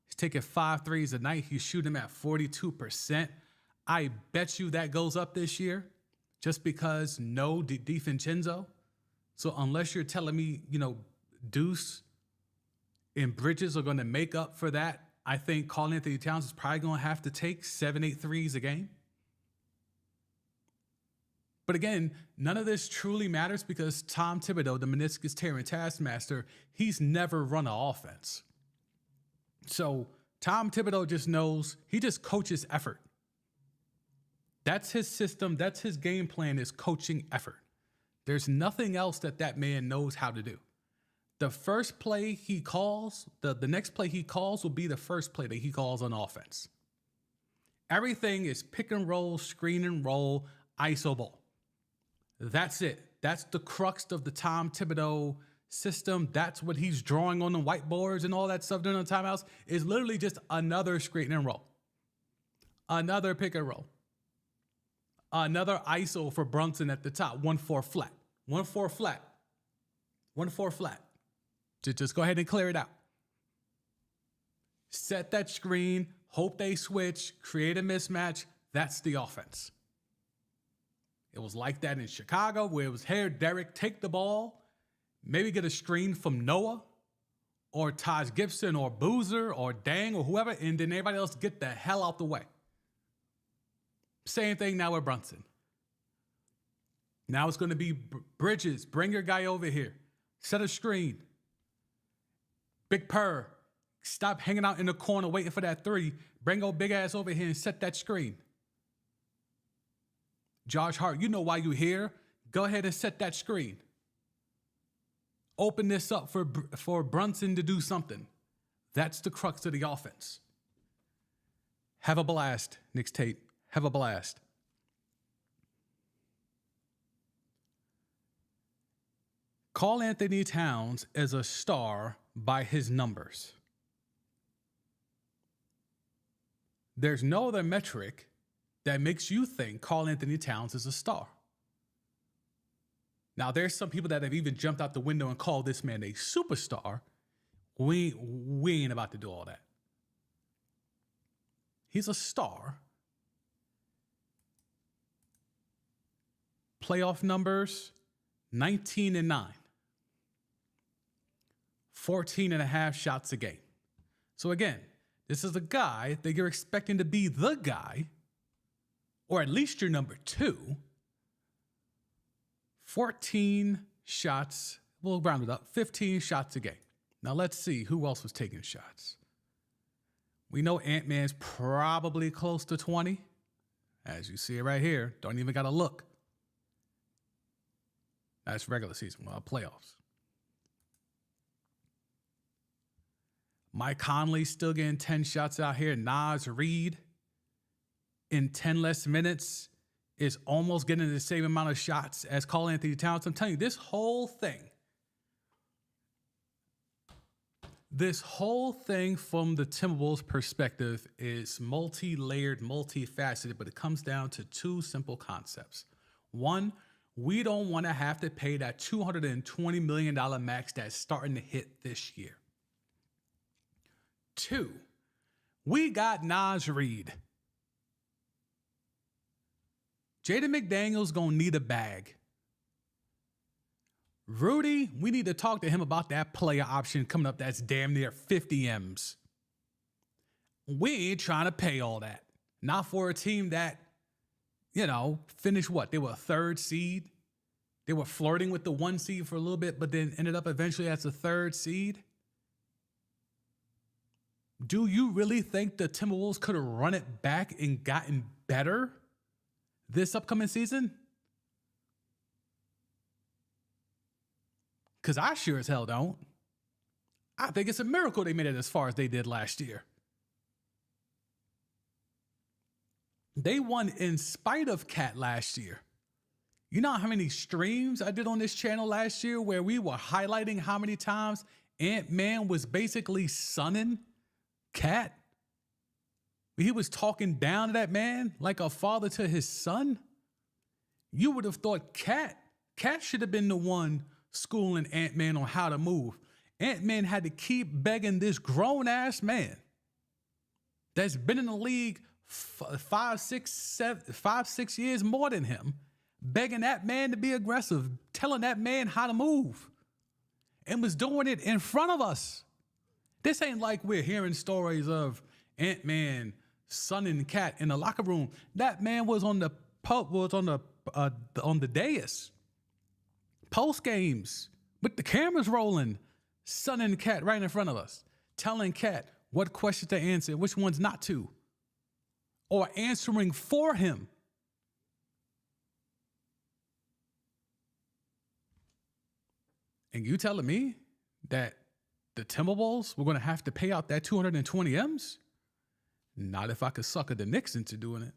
He's taking 5 threes a night. He's shooting at 42%. I bet you that goes up this year just because no DiVincenzo. So unless you're telling me, you know, Deuce and Bridges are going to make up for that, I think Karl Anthony Towns is probably going to have to take 7-8 threes a game. But again, none of this truly matters because Tom Thibodeau, the meniscus tearing taskmaster, he's never run an offense. So Tom Thibodeau just knows, he just coaches effort. That's his system. That's his game plan, is coaching effort. There's nothing else that man knows how to do. The first play he calls, the next play he calls will be the first play that he calls on offense. Everything is pick and roll, screen and roll, iso ball. That's it. That's the crux of the Tom Thibodeau system. That's what he's drawing on the whiteboards and all that stuff during the timeouts, is literally just another screen and roll. Another pick and roll. Another iso for Brunson at the top, 1-4 flat. 1-4 flat. 1-4 flat. Just go ahead and clear it out. Set that screen, hope they switch, create a mismatch. That's the offense. It was like that in Chicago, where it was, here, Derek, take the ball, maybe get a screen from Noah or Taj Gibson or Boozer or Dang or whoever, and then everybody else get the hell out the way. Same thing now with Brunson. Now it's going to be Bridges. Bring your guy over here. Set a screen. Big Purr. Stop hanging out in the corner waiting for that three. Bring your big ass over here and set that screen. Josh Hart, you know why you're here. Go ahead and set that screen. Open this up for Brunson to do something. That's the crux of the offense. Have a blast, Knicks tape. Have a blast. Karl Anthony Towns is a star by his numbers. There's no other metric that makes you think Karl Anthony Towns is a star. Now, there's some people that have even jumped out the window and called this man a superstar. We ain't about to do all that. He's a star. Playoff numbers, 19 and 9. 14 and a half shots a game. So again, this is a guy that you're expecting to be the guy, or at least your number 2. 14 shots, we'll round it up, 15 shots a game. Now let's see who else was taking shots. We know Ant-Man's probably close to 20. As you see it right here, don't even got to look. That's regular season, playoffs. Mike Conley still getting 10 shots out here. Naz Reid in 10 less minutes is almost getting the same amount of shots as Karl Anthony Towns. I'm telling you, this whole thing from the Timberwolves perspective is multi-layered, multifaceted, but it comes down to two simple concepts. One, we don't want to have to pay that $220 million max that's starting to hit this year. Two, we got Naz Reid. Jaden McDaniels gonna need a bag. Rudy, we need to talk to him about that player option coming up that's damn near 50 M's. We ain't trying to pay all that. Not for a team that, finished what? They were a third seed. They were flirting with the 1 seed for a little bit, but then ended up eventually as a third seed. Do you really think the Timberwolves could have run it back and gotten better this upcoming season? Because I sure as hell don't. I think it's a miracle they made it as far as they did last year. They won in spite of Cat last year. You know how many streams I did on this channel last year where we were highlighting how many times Ant-Man was basically sunning Cat? He was talking down to that man like a father to his son. You would have thought Cat should have been the one schooling Ant-Man on how to move. Ant-Man had to keep begging this grown-ass man that's been in the league 5, 6 years more than him, begging that man to be aggressive, telling that man how to move, and was doing it in front of us. This ain't like we're hearing stories of Ant-Man sunning Cat in the locker room. That man was on the dais, post games, with the cameras rolling, sunning Cat right in front of us, telling Cat what questions to answer, which ones not to, or answering for him. And you telling me that the Timberwolves were going to have to pay out that 220 M's? Not if I could sucker the Knicks into doing it.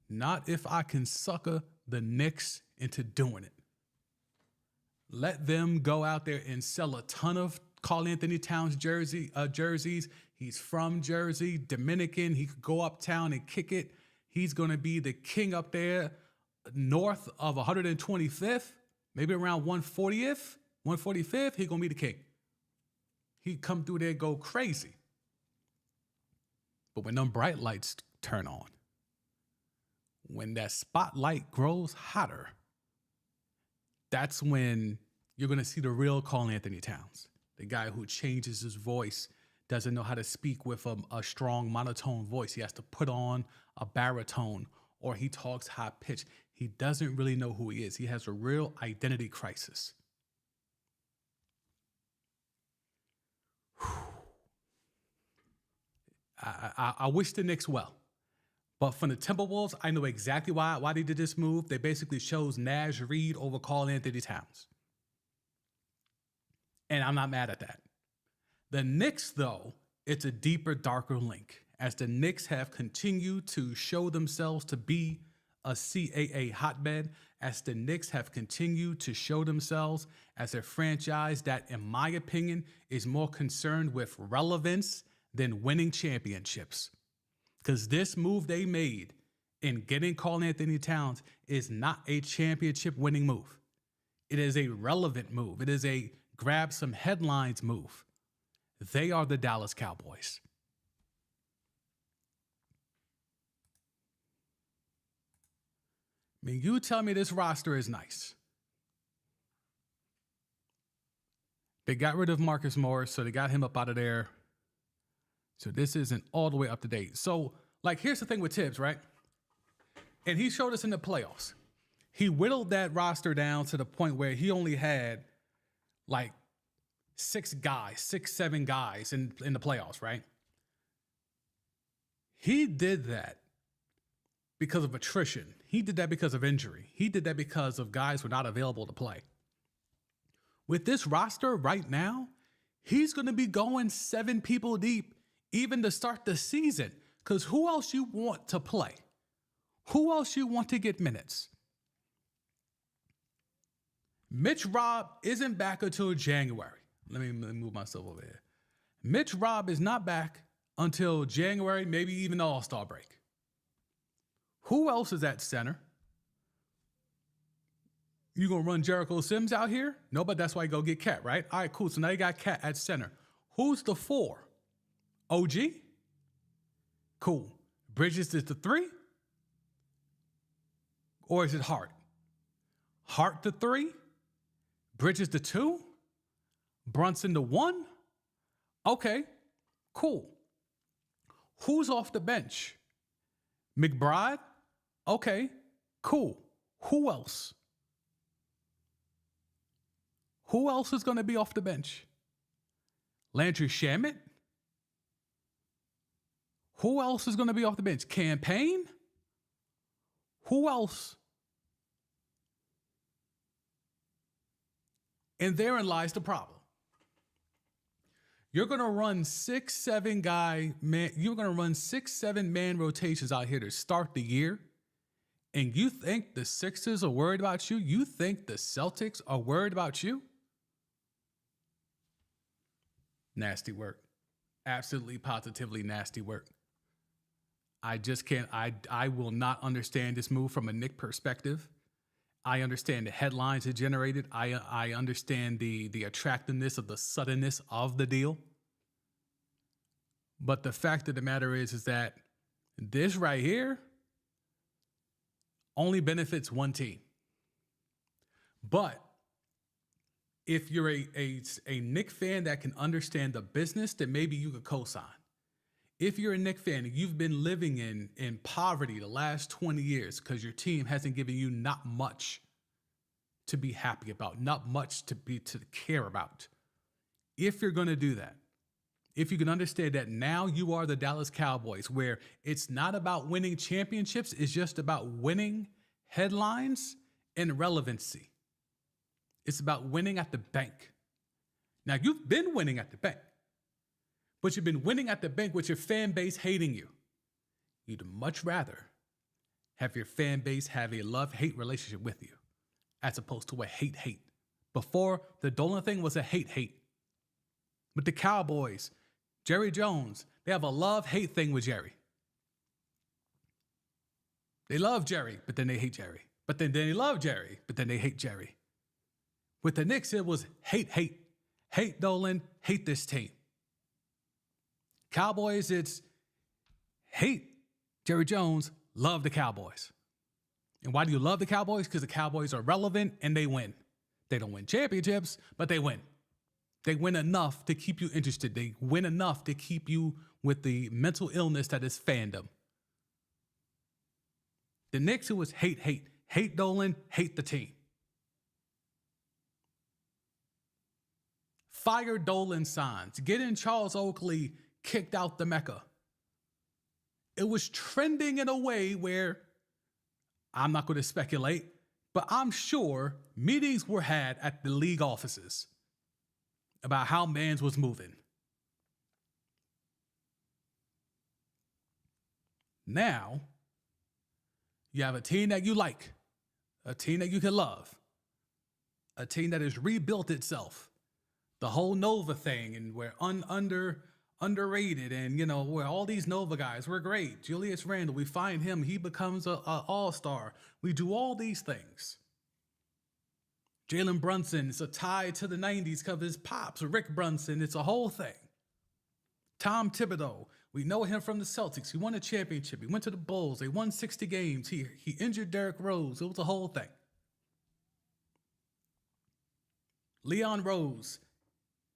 Not if I can sucker the Knicks into doing it. Let them go out there and sell a ton of Karl Anthony Towns jerseys. He's from Jersey, Dominican. He could go uptown and kick it. He's going to be the king up there north of 125th, maybe around 140th, 145th. He's going to be the king. He come through there, go crazy. But when them bright lights turn on, when that spotlight grows hotter, that's when you're going to see the real Karl Anthony Towns, the guy who changes his voice, doesn't know how to speak with a strong monotone voice. He has to put on a baritone, or he talks high pitch. He doesn't really know who he is. He has a real identity crisis. I wish the Knicks well. But from the Timberwolves, I know exactly why they did this move. They basically chose Naz Reid over Karl Anthony Towns. And I'm not mad at that. The Knicks, though, it's a deeper, darker link, as the Knicks have continued to show themselves to be a CAA hotbed, as the Knicks have continued to show themselves as a franchise that, in my opinion, is more concerned with relevance than winning championships. Because this move they made in getting Karl Anthony Towns is not a championship winning move. It is a relevant move. It is a grab some headlines move. They are the Dallas Cowboys. I mean, you tell me this roster is nice. They got rid of Marcus Morris, so they got him up out of there. So this isn't all the way up to date. So, here's the thing with Tibbs, right? And he showed us in the playoffs. He whittled that roster down to the point where he only had, 6, 7 guys in the playoffs, right? He did that because of attrition. He did that because of injury. He did that because of guys who were not available to play. With this roster right now, he's going to be going 7 people deep even to start the season. Because who else you want to play? Who else you want to get minutes? Mitch Robb isn't back until January. Let me move myself over here. Mitch Robb is not back until January, maybe even the All-Star break. Who else is at center? You gonna run Jericho Sims out here? No, but that's why you go get Cat, right? All right, cool. So now you got Cat at center. Who's the 4? OG? Cool. Bridges is the 3? Or is it Hart? Hart the 3? Bridges the 2? Brunson the 1? Okay, cool. Who's off the bench? McBride? Okay, cool. Who else? Who else is going to be off the bench? Landry Shamet? Who else is going to be off the bench? Campaign? Who else? And therein lies the problem. You're going to run 6-7 man. You're going to run 6-7 man rotations out here to start the year. And you think the Sixers are worried about you? You think the Celtics are worried about you? Nasty work. Absolutely, positively nasty work. I just can't. I will not understand this move from a Knick perspective. I understand the headlines it generated. I understand the attractiveness of the suddenness of the deal. But the fact of the matter is that this right here only benefits one team. But if you're a Knick fan that can understand the business, then maybe you could co-sign. If you're a Knick fan and you've been living in poverty the last 20 years because your team hasn't given you not much to be happy about, not much to care about. If you're going to do that, if you can understand that now you are the Dallas Cowboys, where it's not about winning championships, it's just about winning headlines and relevancy. It's about winning at the bank. Now, you've been winning at the bank, but you've been winning at the bank with your fan base hating you. You'd much rather have your fan base have a love-hate relationship with you as opposed to a hate-hate. Before, the Dolan thing was a hate-hate. With the Cowboys, Jerry Jones, they have a love-hate thing with Jerry. They love Jerry, but then they hate Jerry. But then they love Jerry, but then they hate Jerry. With the Knicks, it was hate-hate. Hate Dolan, hate this team. Cowboys, it's hate Jerry Jones, love the Cowboys. And why do you love the Cowboys? Because the Cowboys are relevant and they win. They don't win championships, but they win. They win enough to keep you interested. They win enough to keep you with the mental illness that is fandom. The Knicks, it was hate, hate. Hate Dolan, hate the team. Fire Dolan signs. Getting Charles Oakley kicked out the Mecca. It was trending in a way where, I'm not going to speculate, but I'm sure meetings were had at the league offices about how Mans was moving. Now, you have a team that you like, a team that you can love, a team that has rebuilt itself. The whole Nova thing, and we're underrated, and where all these Nova guys, we're great. Julius Randle, we find him, he becomes a all-star. We do all these things. Jalen Brunson, it's a tie to the 90s because of his pops. Rick Brunson, it's a whole thing. Tom Thibodeau, we know him from the Celtics. He won a championship. He went to the Bulls. They won 60 games. He injured Derrick Rose. It was a whole thing. Leon Rose,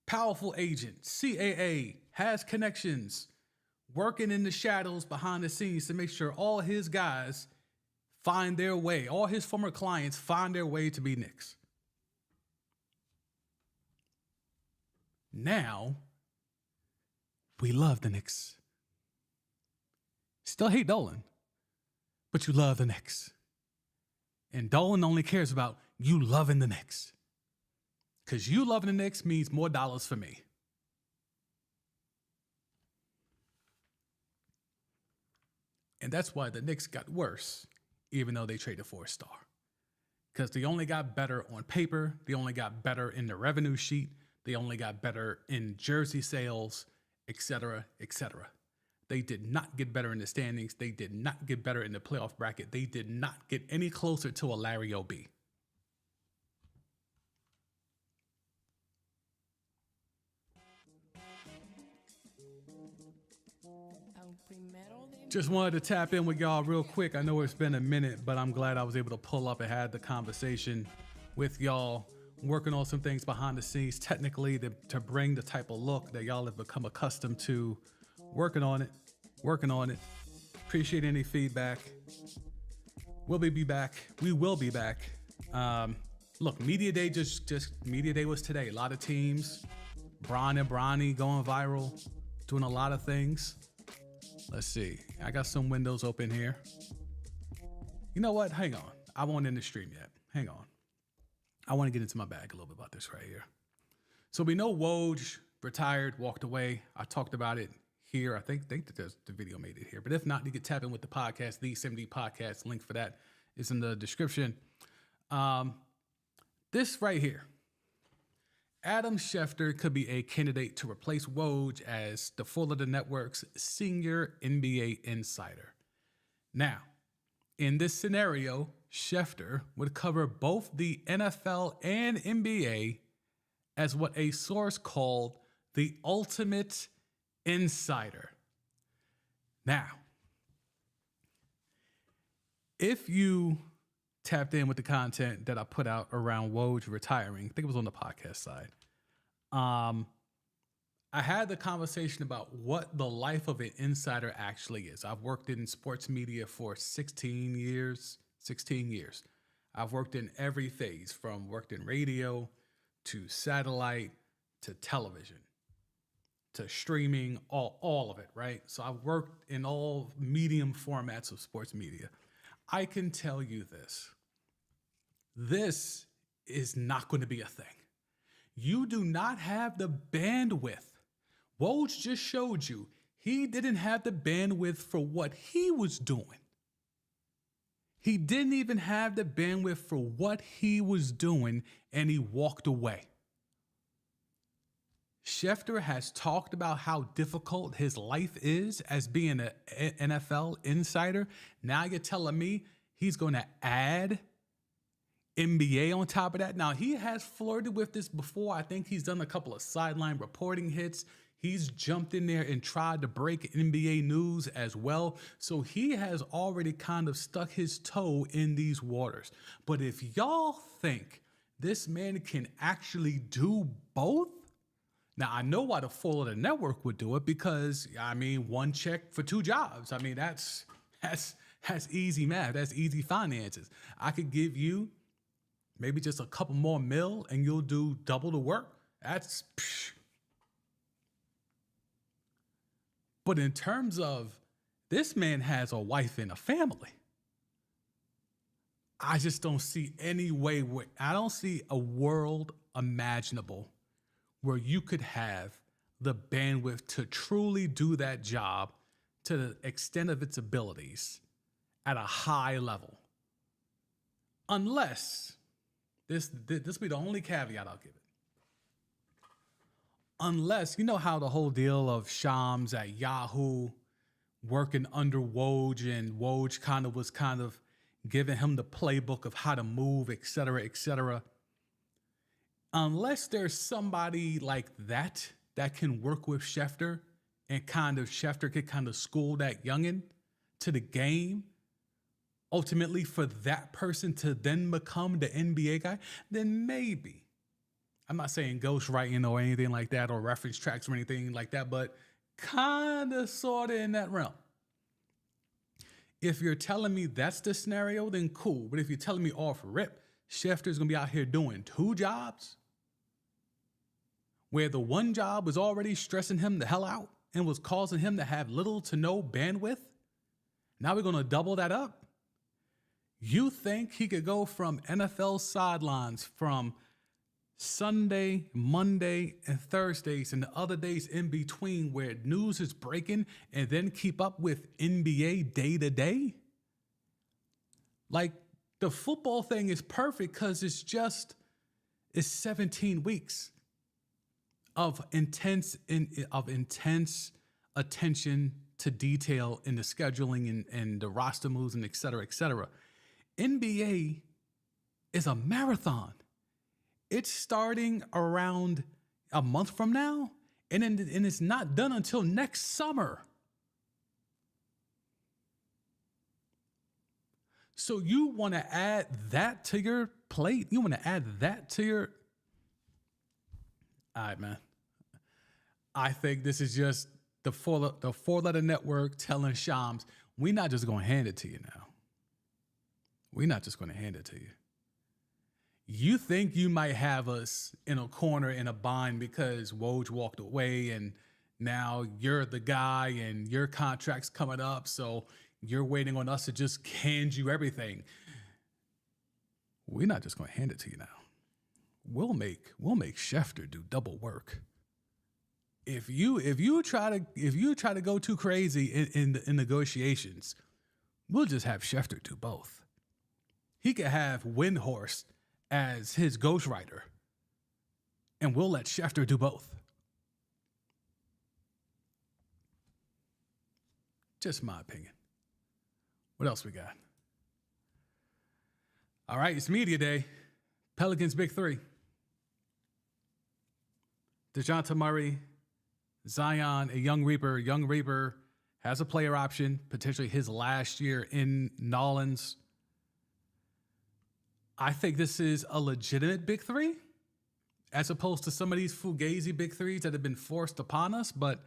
powerful agent, CAA, has connections, working in the shadows behind the scenes to make sure all his guys find their way, all his former clients find their way to be Knicks. Now, we love the Knicks. still hate Dolan, but you love the Knicks. And Dolan only cares about you loving the Knicks. Because you loving the Knicks means more dollars for me. And that's why the Knicks got worse, even though they traded for a star. Because they only got better on paper. They only got better in the revenue sheet. They only got better in jersey sales, etc., etc. They did not get better in the standings. They did not get better in the playoff bracket. They did not get any closer to a Larry O.B. Just wanted to tap in with y'all real quick. I know it's been a minute, but I'm glad I was able to pull up and have the conversation with y'all, working on some things behind the scenes technically to bring the type of look that y'all have become accustomed to. Working on it. Appreciate any feedback. We'll be back. We will be back. Look, Media Day Media Day was today. A lot of teams, Bron and Bronny going viral, doing a lot of things. Let's see. I got some windows open here. You know what? Hang on. I won't end the stream yet. Hang on. I want to get into my bag a little bit about this right here. So we know Woj retired, walked away. I talked about it here. I think that the video made it here. But if not, you can tap in with the podcast, the 70 podcast. Link for that is in the description. This right here. Adam Schefter could be a candidate to replace Woj as the Florida Network's senior NBA insider. Now, in this scenario, Schefter would cover both the NFL and NBA as what a source called the ultimate insider. Now, if you tapped in with the content that I put out around Woj retiring, I think it was on the podcast side. I had the conversation about what the life of an insider actually is. I've worked in sports media for 16 years. I've worked in every phase, from worked in radio to satellite to television to streaming, all of it, right? So I've worked in all medium formats of sports media. I can tell you this. This is not going to be a thing. You do not have the bandwidth. Woj just showed you he didn't have the bandwidth for what he was doing. He didn't even have the bandwidth for what he was doing, and he walked away. Schefter has talked about how difficult his life is as being an NFL insider. Now you're telling me he's going to add NBA on top of that? Now, he has flirted with this before. I think he's done a couple of sideline reporting hits. He's jumped in there and tried to break NBA news as well. So he has already kind of stuck his toe in these waters. But if y'all think this man can actually do both, now, I know why the Florida Network would do it, because, I mean, one check for two jobs. I mean, that's easy math. That's easy finances. I could give you maybe just a couple more mil and you'll do double the work. That's psh. But in terms of, this man has a wife and a family. I just don't see any way I don't see a world imaginable where you could have the bandwidth to truly do that job to the extent of its abilities at a high level. Unless, this be the only caveat I'll give it. Unless, you know how the whole deal of Shams at Yahoo working under Woj, and Woj was giving him the playbook of how to move, et cetera, et cetera. Unless there's somebody like that can work with Schefter, and Schefter could school that youngin' to the game, ultimately for that person to then become the NBA guy, then maybe. I'm not saying ghostwriting or anything like that, or reference tracks or anything like that, but sort of in that realm. If you're telling me that's the scenario, then cool. But if you're telling me off rip, Schefter's going to be out here doing two jobs, where the one job was already stressing him the hell out and was causing him to have little to no bandwidth Now we're going to double that up. You think he could go from NFL sidelines from Sunday, Monday, and Thursdays and the other days in between where news is breaking and then keep up with NBA day to day? Like, the football thing is perfect because it's 17 weeks of intense attention to detail in the scheduling and the roster moves and et cetera, et cetera. NBA is a marathon. It's starting around a month from now, and it's not done until next summer. So you want to add that to your plate? You want to add that to your... All right, man. I think this is just the four-letter network telling Shams, we're not just going to hand it to you now. We're not just going to hand it to you. You think you might have us in a corner in a bind because Woj walked away and now you're the guy and your contract's coming up, so you're waiting on us to just hand you everything. We're not just going to hand it to you now. We'll make Schefter do double work. If you try to go too crazy in negotiations, we'll just have Schefter do both. He could have Windhorst as his ghostwriter, and we'll let Schefter do both. Just my opinion. What else we got? All right, it's media day. Pelicans big three. DeJounte Murray, Zion, a young Reaper. Young Reaper has a player option, potentially his last year in Nolans. I think this is a legitimate big three, as opposed to some of these fugazi big threes that have been forced upon us. But,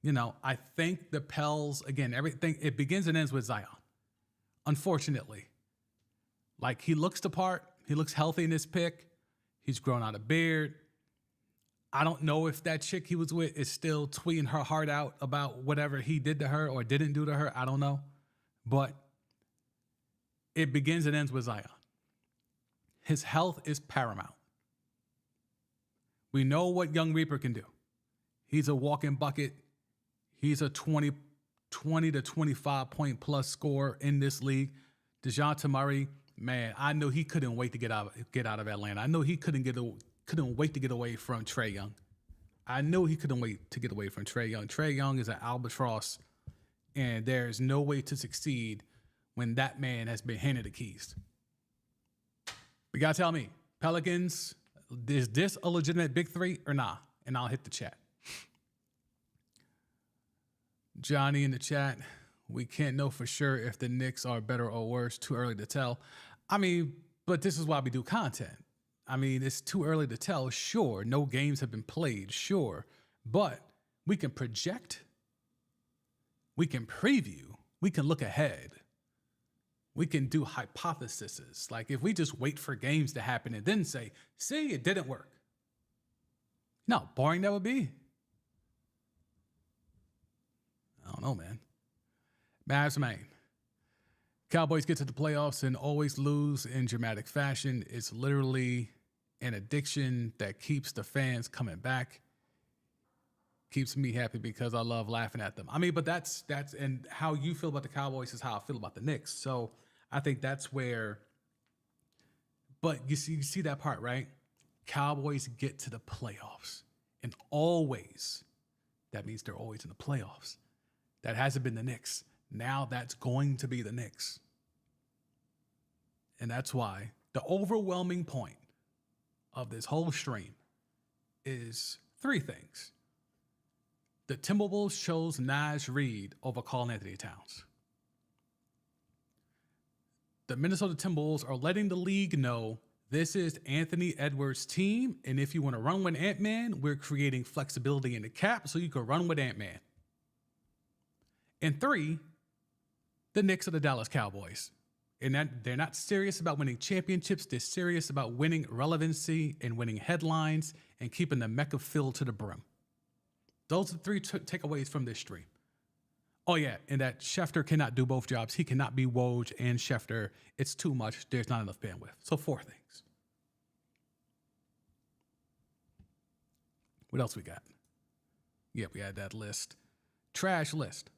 I think the Pels, again, everything, it begins and ends with Zion. Unfortunately. Like, he looks the part. He looks healthy in this pick. He's grown out a beard. I don't know if that chick he was with is still tweeting her heart out about whatever he did to her or didn't do to her. I don't know. But it begins and ends with Zion. His health is paramount. We know what young Reaper can do. He's a walking bucket. He's a 20 to 25 point plus scorer in this league. DeJounte Murray, man, I know he couldn't wait to get out of Atlanta. I know he couldn't wait to get away from Trae Young. I know he couldn't wait to get away from Trae Young. Trae Young is an albatross, and there's no way to succeed when that man has been handed the keys. You gotta tell me, Pelicans, is this a legitimate big three or nah? And I'll hit the chat. Johnny in the chat, we can't know for sure if the Knicks are better or worse. Too early to tell. I mean, but this is why we do content. I mean, it's too early to tell. Sure, no games have been played. Sure, but we can project. We can preview. We can look ahead. We can do hypotheses. Like, if we just wait for games to happen and then say, see, it didn't work. You know how boring that would be? I don't know, man. Mavs, man. Cowboys get to the playoffs and always lose in dramatic fashion. It's literally an addiction that keeps the fans coming back. Keeps me happy because I love laughing at them. I mean, but that's and how you feel about the Cowboys is how I feel about the Knicks. So I think that's where, but you see that part, right? Cowboys get to the playoffs, and always, that means they're always in the playoffs. That hasn't been the Knicks. Now that's going to be the Knicks. And that's why the overwhelming point of this whole stream is three things. The Timberwolves chose Naj Reid over Karl Anthony Towns. The Minnesota Timberwolves are letting the league know this is Anthony Edwards' team, and if you want to run with Ant-Man, we're creating flexibility in the cap so you can run with Ant-Man. And three, the Knicks are the Dallas Cowboys. And that they're not serious about winning championships. They're serious about winning relevancy and winning headlines and keeping the Mecca filled to the brim. Those are the three takeaways from this stream. Oh yeah, and that Schefter cannot do both jobs. He cannot be Woj and Schefter. It's too much. There's not enough bandwidth. So 4 things. What else we got? Yeah, we had that list. Trash list.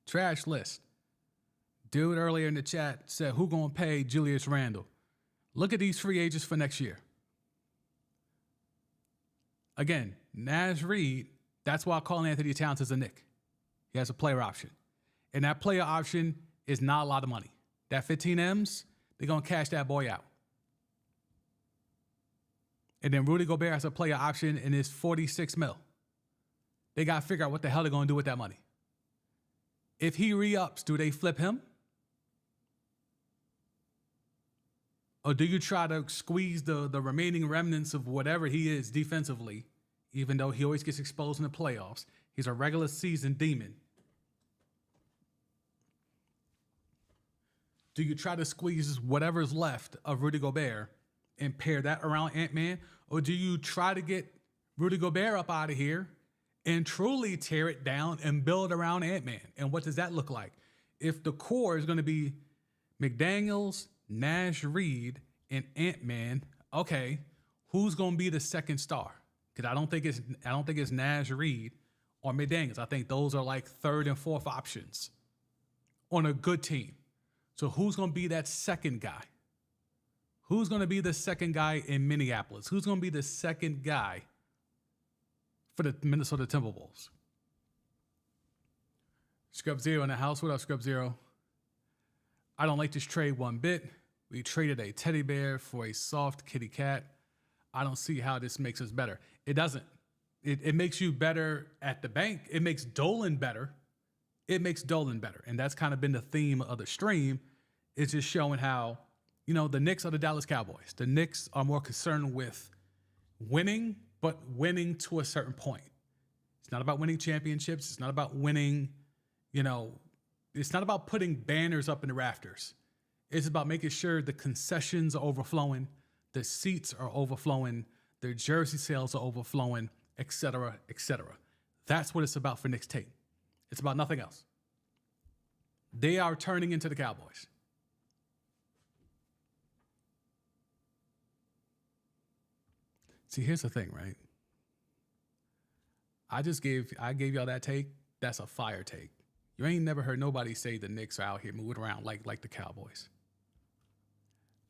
Trash list. Dude earlier in the chat said, who gonna pay Julius Randle? Look at these free agents for next year. Again, Naz Reid, that's why Karl Anthony Towns is a Knick. He has a player option. And that player option is not a lot of money. That 15 M's, they're gonna cash that boy out. And then Rudy Gobert has a player option and it's 46 mil. They gotta figure out what the hell they're gonna do with that money. If he re-ups, do they flip him? Or do you try to squeeze the remaining remnants of whatever he is defensively, even though he always gets exposed in the playoffs? He's a regular season demon. Do you try to squeeze whatever's left of Rudy Gobert and pair that around Ant-Man? Or do you try to get Rudy Gobert up out of here and truly tear it down and build around Ant-Man? And what does that look like? If the core is going to be McDaniels, Naz Reid, and Ant-Man, okay, who's going to be the second star? Because I don't think it's Naz Reid or McDaniels. I think those are like third and fourth options on a good team. So who's going to be that second guy? Who's going to be the second guy in Minneapolis? Who's going to be the second guy for the Minnesota Timberwolves? Scrub Zero in the house. What up, Scrub Zero? I don't like this trade one bit. We traded a teddy bear for a soft kitty cat. I don't see how this makes us better. It doesn't. It makes you better at the bank. It makes Dolan better. It makes Dolan better. And that's kind of been the theme of the stream. It's just showing how, you know, the Knicks are the Dallas Cowboys. The Knicks are more concerned with winning, but winning to a certain point. It's not about winning championships. It's not about winning, you know, it's not about putting banners up in the rafters. It's about making sure the concessions are overflowing, the seats are overflowing, their jersey sales are overflowing, et cetera, et cetera. That's what it's about for Knicks Tate. It's about nothing else. They are turning into the Cowboys. See, here's the thing, right? I gave y'all that take. That's a fire take. You ain't never heard nobody say the Knicks are out here moving around like the Cowboys.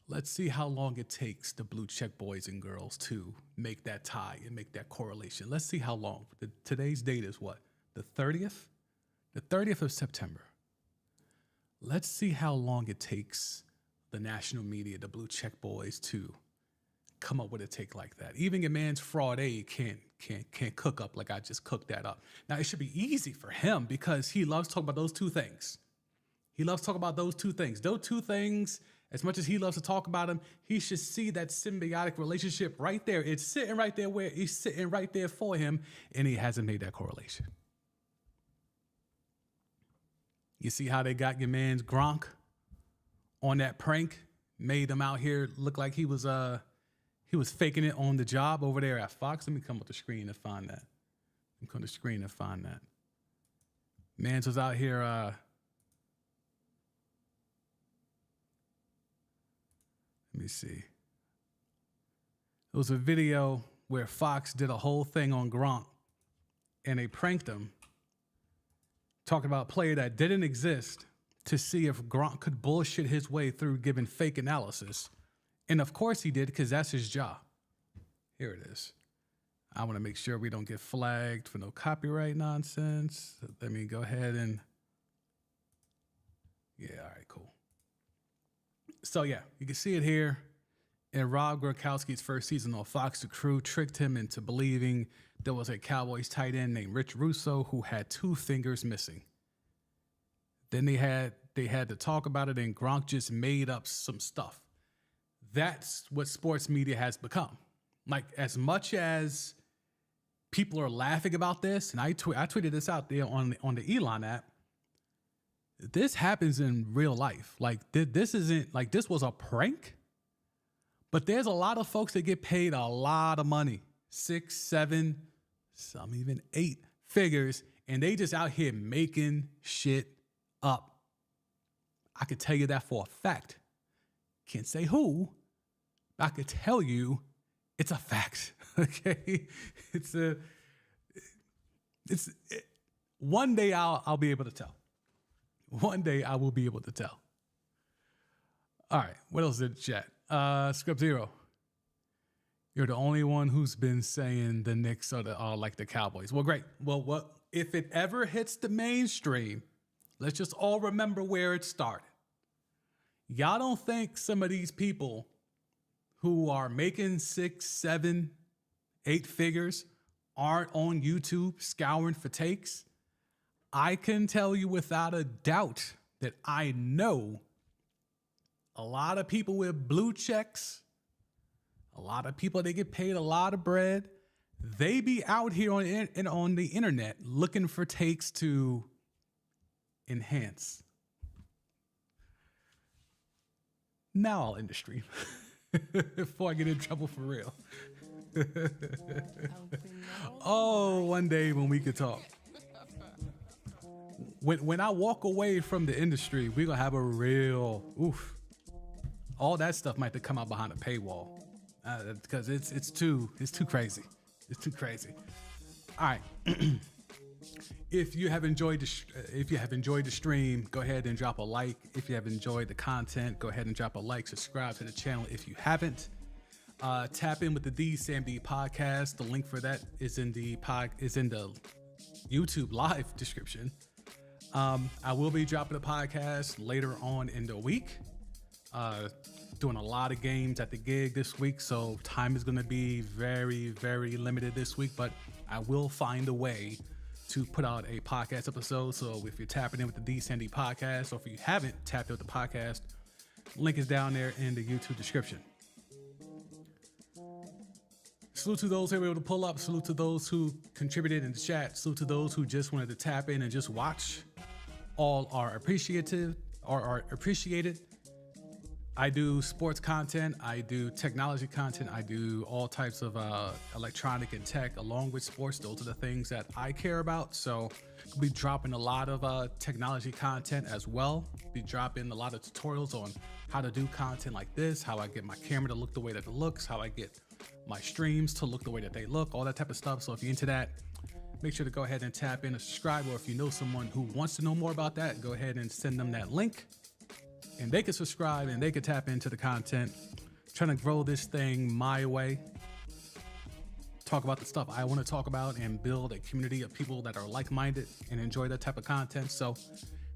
Let's see how long it takes the blue check boys and girls to make that tie and make that correlation. Let's see how long. Today's date is what? The 30th? The 30th of September. Let's see how long it takes the national media, the blue check boys, to come up with a take like that. Even your man's fraud A can't cook up like I just cooked that up. Now, it should be easy for him because he loves talking about those two things. He loves talking about those two things. Those two things, as much as he loves to talk about them, he should see that symbiotic relationship right there. It's sitting right there where he's sitting right there for him, and he hasn't made that correlation. You see how they got your man's Gronk on that prank, made him out here look like he was faking it on the job over there at Fox. Let me come up the screen and find that. Let me come to the screen and find that. Mans was out here. Let me see. It was a video where Fox did a whole thing on Gronk, and they pranked him, talking about a player that didn't exist to see if Gronk could bullshit his way through giving fake analysis. And of course he did, because that's his job. Here it is. I want to make sure we don't get flagged for no copyright nonsense. Let me go ahead and... Yeah, all right, cool. So yeah, you can see it here. In Rob Gronkowski's first season on Fox, the crew tricked him into believing there was a Cowboys tight end named Rich Russo who had 2 fingers missing. Then they had to talk about it, and Gronk just made up some stuff. That's what sports media has become. Like, as much as people are laughing about this, and I tweeted this out there on the Elon app, this happens in real life. Like, this isn't, like, this was a prank, but there's a lot of folks that get paid a lot of money, 6, 7, some even 8 figures, and they just out here making shit up. I could tell you that for a fact. Can't say who, but I could tell you it's a fact. Okay, one day I'll be able to tell. One day I will be able to tell. All right, what else did chat? Script Zero. You're the only one who's been saying the Knicks are like the Cowboys. Well, great. Well, what if it ever hits the mainstream? Let's just all remember where it started. Y'all don't think some of these people who are making 6, 7, 8 figures aren't on YouTube scouring for takes? I can tell you without a doubt that I know a lot of people with blue checks, a lot of people that get paid a lot of bread, they be out here on the internet looking for takes to enhance. Now I'll end the stream before I get in trouble for real. Oh, one day when we could talk. When I walk away from the industry, we're going to have a real, all that stuff might have to come out behind a paywall because it's too crazy. It's too crazy. All right. If you have enjoyed the stream, go ahead and drop a like. If you have enjoyed the content, go ahead and drop a like. Subscribe to the channel if you haven't. Tap in with the DSamD podcast. The link for that is in the YouTube live description. I will be dropping the podcast later on in the week. Doing a lot of games at the gig this week, so time is going to be very, very limited this week, but I will find a way to put out a podcast episode. So if you're tapping in with the DSamD podcast, or if you haven't tapped in with the podcast, link is down there in the YouTube description. Salute to those who were able to pull up. Salute to those who contributed in the chat. Salute to those who just wanted to tap in and just watch. All are appreciated. I do sports content. I do technology content. I do all types of electronic and tech along with sports. Those are the things that I care about. So I'll be dropping a lot of technology content as well. Be dropping a lot of tutorials on how to do content like this, how I get my camera to look the way that it looks, how I get my streams to look the way that they look, all that type of stuff. So if you're into that, make sure to go ahead and tap in and subscribe. Or if you know someone who wants to know more about that, go ahead and send them that link. And they can subscribe and they can tap into the content. Trying to grow this thing my way. Talk about the stuff I want to talk about and build a community of people that are like-minded and enjoy that type of content. So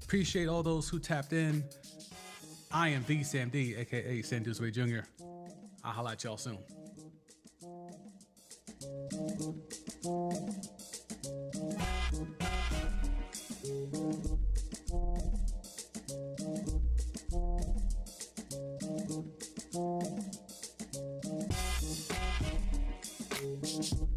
appreciate all those who tapped in. I am DSamD, aka San Dewsbury Jr. I'll holla at y'all soon. Thank you.